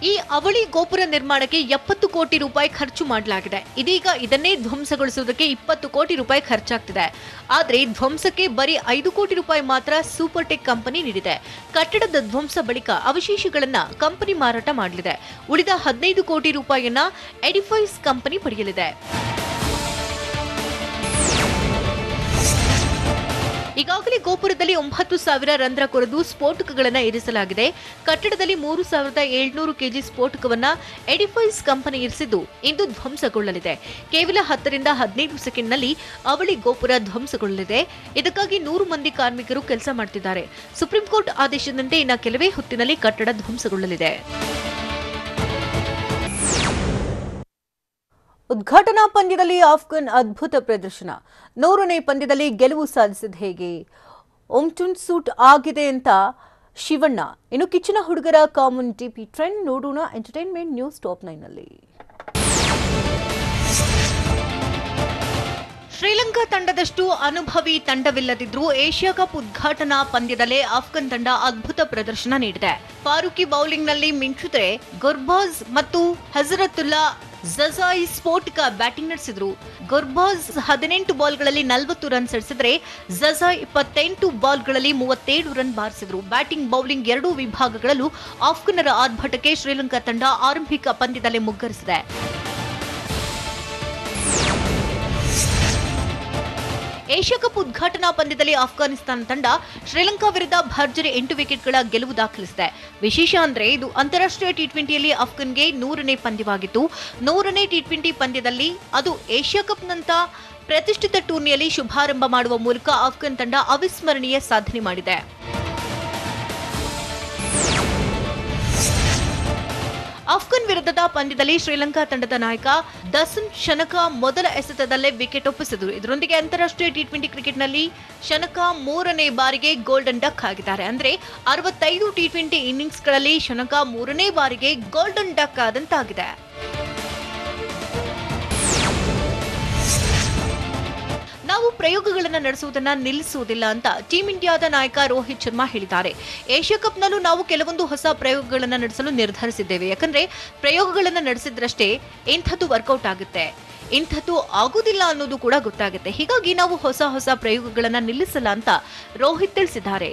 ಈ ಅವಳಿ ಗೋಪುರ ನಿರ್ಮಾಣಕ್ಕೆ 70 ಕೋಟಿ ರೂಪಾಯಿ ಖರ್ಚು ಮಾಡಲಾಗಿದೆ. ಇದೀಗ ಇದನ್ನೇ ಧ್ವಂಸಗೊಳಿಸುವುದಕ್ಕೆ 20 ಕೋಟಿ ರೂಪಾಯಿ ಖರ್ಚಾಗ್ತಿದೆ. ಆದರೆ ಧ್ವಂಸಕ್ಕೆ ಬರೀ 5 ಕೋಟಿ ರೂಪಾಯಿ ಮಾತ್ರ ಸೂಪರ್ಟೆಕ್ ಕಂಪನಿ ನೀಡಿದೆ. ಕಟ್ಟಡದ ಧ್ವಂಸ ಬಳಿಕ ಅವಶೇಷಗಳನ್ನ ಕಂಪನಿ ಮಾರಾಟ ಮಾಡಲಿದೆ. ಉಳಿದ 15 ಕೋಟಿ ರೂಪಾಯಿಯನ್ನ ಎಡಿಫೈಸ್ ಕಂಪನಿ ಪಡೆಯಲಿದೆ. ಈಗಾಗಲೇ ಗೋಪುರದಲ್ಲಿ 9,000 ರಂಧ್ರ ಕೊರೆದು ಸ್ಫೋಟಕಗಳನ್ನು ಇರಿಸಲಾಗಿದೆ. ಕಟ್ಟಡದಲ್ಲಿ 3,700 ಕೆಜಿ ಸ್ಫೋಟಕವನ್ನ ಎಡಿಫೈಸ್ ಕಂಪನಿ ಇರಿಸಿದ್ದು ಇಂದು ಧ್ವಂಸಗೊಳ್ಳಲಿದೆ. ಕೇವಲ 10 ರಿಂದ 15 ಸೆಕೆಂಡ್ನಲ್ಲಿ ಅವಳಿ ಗೋಪುರ ಧ್ವಂಸಗೊಳ್ಳಲಿದೆ. ಇದಕ್ಕಾಗಿ 100 ಮಂದಿ ಕಾರ್ಮಿಕರು ಕೆಲಸ ಮಾಡುತ್ತಿದ್ದಾರೆ. ಸುಪ್ರೀಂ ಕೋರ್ಟ್ ಆದೇಶದಂತೆ ಇನ್ನು ಕೆಲವೇ ಹೊತ್ತಿನಲ್ಲಿ ಕಟ್ಟಡ ಧ್ವಂಸಗೊಳ್ಳಲಿದೆ. ಉದ್ಘಾಟನಾ ಪಂದ್ಯದಲ್ಲಿ ಆಫ್ಘನ್ ಅದ್ಭುತ ಪ್ರದರ್ಶನ. 100ನೇ ಪಂದ್ಯದಲ್ಲಿ ಗೆಲುವು ಸಾಧಿಸಿದ ಹೇಗೆ ಒಮ್ಟುನ್ ಸೂಟ್ ಆಗಿದೆ ಅಂತ ಶಿವಣ್ಣ. ಇನ್ನು ಕಿಚ್ಚನ ಹುಡುಗರ ಕಾಮನ್ ಟಿಪಿ ಟ್ರೆಂಡ್ ನೋಡೋಣ ಎಂಟರ್ಟೈನ್ಮೆಂಟ್ ನ್ಯೂಸ್ ಟಾಪ್ 9 ನಲ್ಲಿ. ಶ್ರೀಲಂಕಾ ತಂಡದಷ್ಟು ಅನುಭವಿ ತಂಡವಿಲ್ಲದಿದ್ರೂ ಏಷ್ಯಾ ಕಪ್ ಉದ್ಘಾಟನಾ ಪಂದ್ಯದಲ್ಲೇ ಆಫ್ಘನ್ ತಂಡ ಅದ್ಭುತ ಪ್ರದರ್ಶನ ನೀಡಿದೆ. ಫಾರೂಕಿ ಬೌಲಿಂಗ್ನಲ್ಲಿ ಮಿಂಚಿದ್ರೆ ಗುರ್ಬಾಜ್ ಮತ್ತು ಹಜರತುಲ್ಲಾ ಜಜಾಯಿ ಸ್ಫೋಟಕ ಬ್ಯಾಟಿಂಗ್ ನಡೆಸಿದ್ರು. ಗುರ್ಬಾಜ್ 18 ಬಾಲ್ಗಳಲ್ಲಿ 40 ರನ್ ಸಿಡಿಸಿದ್ರೆ ಜಜಾಯ್ 28 ಬಾಲ್ಗಳಲ್ಲಿ 37 ರನ್ ಬಾರಿಸಿದ್ರು. ಬ್ಯಾಟಿಂಗ್ ಬೌಲಿಂಗ್ ಎರಡೂ ವಿಭಾಗಗಳಲ್ಲೂ ಆಫ್ಘನ್ನರ ಆರ್ಭಟಕ್ಕೆ ಶ್ರೀಲಂಕಾ ತಂಡ ಆರಂಭಿಕ ಪಂದ್ಯದಲ್ಲೇ ಮುಗ್ಗರಿಸಿದೆ. ಏಷ್ಯಾ ಕಪ್ ಉದ್ಘಾಟನಾ ಪಂದ್ಯದಲ್ಲಿ ಆಫ್ಘಾನಿಸ್ತಾನ ತಂಡ ಶ್ರೀಲಂಕಾ ವಿರುದ್ಧ ಭರ್ಜರಿ 8 ವಿಕೆಟ್ಗಳ ಗೆಲುವು ದಾಖಲಿಸಿದೆ. ವಿಶೇಷ ಅಂದ್ರೆ ಇದು ಅಂತಾರಾಷ್ಟ್ರೀಯ ಟಿ20ಯಲ್ಲಿ ಆಫ್ಘನ್ಗೆ 100ನೇ ಪಂದ್ಯವಾಗಿತ್ತು. 100ನೇ ಟಿ20 ಪಂದ್ಯದಲ್ಲಿ ಅದು ಏಷ್ಯಾ ಕಪ್ನಂತ ಪ್ರತಿಷ್ಠಿತ ಟೂರ್ನಿಯಲ್ಲಿ ಶುಭಾರಂಭ ಮಾಡುವ ಮೂಲಕ ಆಫ್ಘನ್ ತಂಡ ಅವಿಸ್ಮರಣೀಯ ಸಾಧನೆ ಮಾಡಿದೆ. ಅಫ್ಘಾನ್ ವಿರುದ್ಧದ ಪಂದ್ಯದಲ್ಲಿ ಶ್ರೀಲಂಕಾ ತಂಡದ ನಾಯಕ ದಸನ್ ಶನಕ ಮೊದಲ ಎಸೆತದಲ್ಲೇ ವಿಕೆಟ್ ಒಪ್ಪಿಸಿದರು. ಇದರೊಂದಿಗೆ ಅಂತಾರಾಷ್ಟ್ರೀಯ ಟಿ20 ಕ್ರಿಕೆಟ್ನಲ್ಲಿ ಶನಕ 3ನೇ ಬಾರಿಗೆ ಗೋಲ್ಡನ್ ಡಕ್ ಆಗಿದ್ದಾರೆ. ಅಂದ್ರೆ 65 ಟಿ20 ಇನ್ನಿಂಗ್ಸ್ಗಳಲ್ಲಿ ಶನಕ 3ನೇ ಬಾರಿಗೆ ಗೋಲ್ಡನ್ ಡಕ್ ಆದಂತಾಗಿದೆ. ನಾವು ಪ್ರಯೋಗಗಳನ್ನು ನಡೆಸುವುದನ್ನು ನಿಲ್ಲಿಸುವುದಿಲ್ಲ ಅಂತ ಟೀಂ ಇಂಡಿಯಾದ ನಾಯಕ ರೋಹಿತ್ ಶರ್ಮಾ ಹೇಳಿದ್ದಾರೆ. ಏಷ್ಯಾ ಕಪ್ನಲ್ಲೂ ನಾವು ಕೆಲವೊಂದು ಹೊಸ ಪ್ರಯೋಗಗಳನ್ನು ನಡೆಸಲು ನಿರ್ಧರಿಸಿದ್ದೇವೆ. ಯಾಕಂದ್ರೆ ಪ್ರಯೋಗಗಳನ್ನು ನಡೆಸಿದ್ರಷ್ಟೇ ಇಂಥದ್ದು ವರ್ಕೌಟ್ ಆಗುತ್ತೆ, ಇಂಥದ್ದು ಆಗುದಿಲ್ಲ ಅನ್ನೋದು ಕೂಡ ಗೊತ್ತಾಗುತ್ತೆ. ಹೀಗಾಗಿ ನಾವು ಹೊಸ ಪ್ರಯೋಗಗಳನ್ನು ನಿಲ್ಲಿಸಲ್ಲ ಅಂತ ರೋಹಿತ್ ತಿಳಿಸಿದ್ದಾರೆ.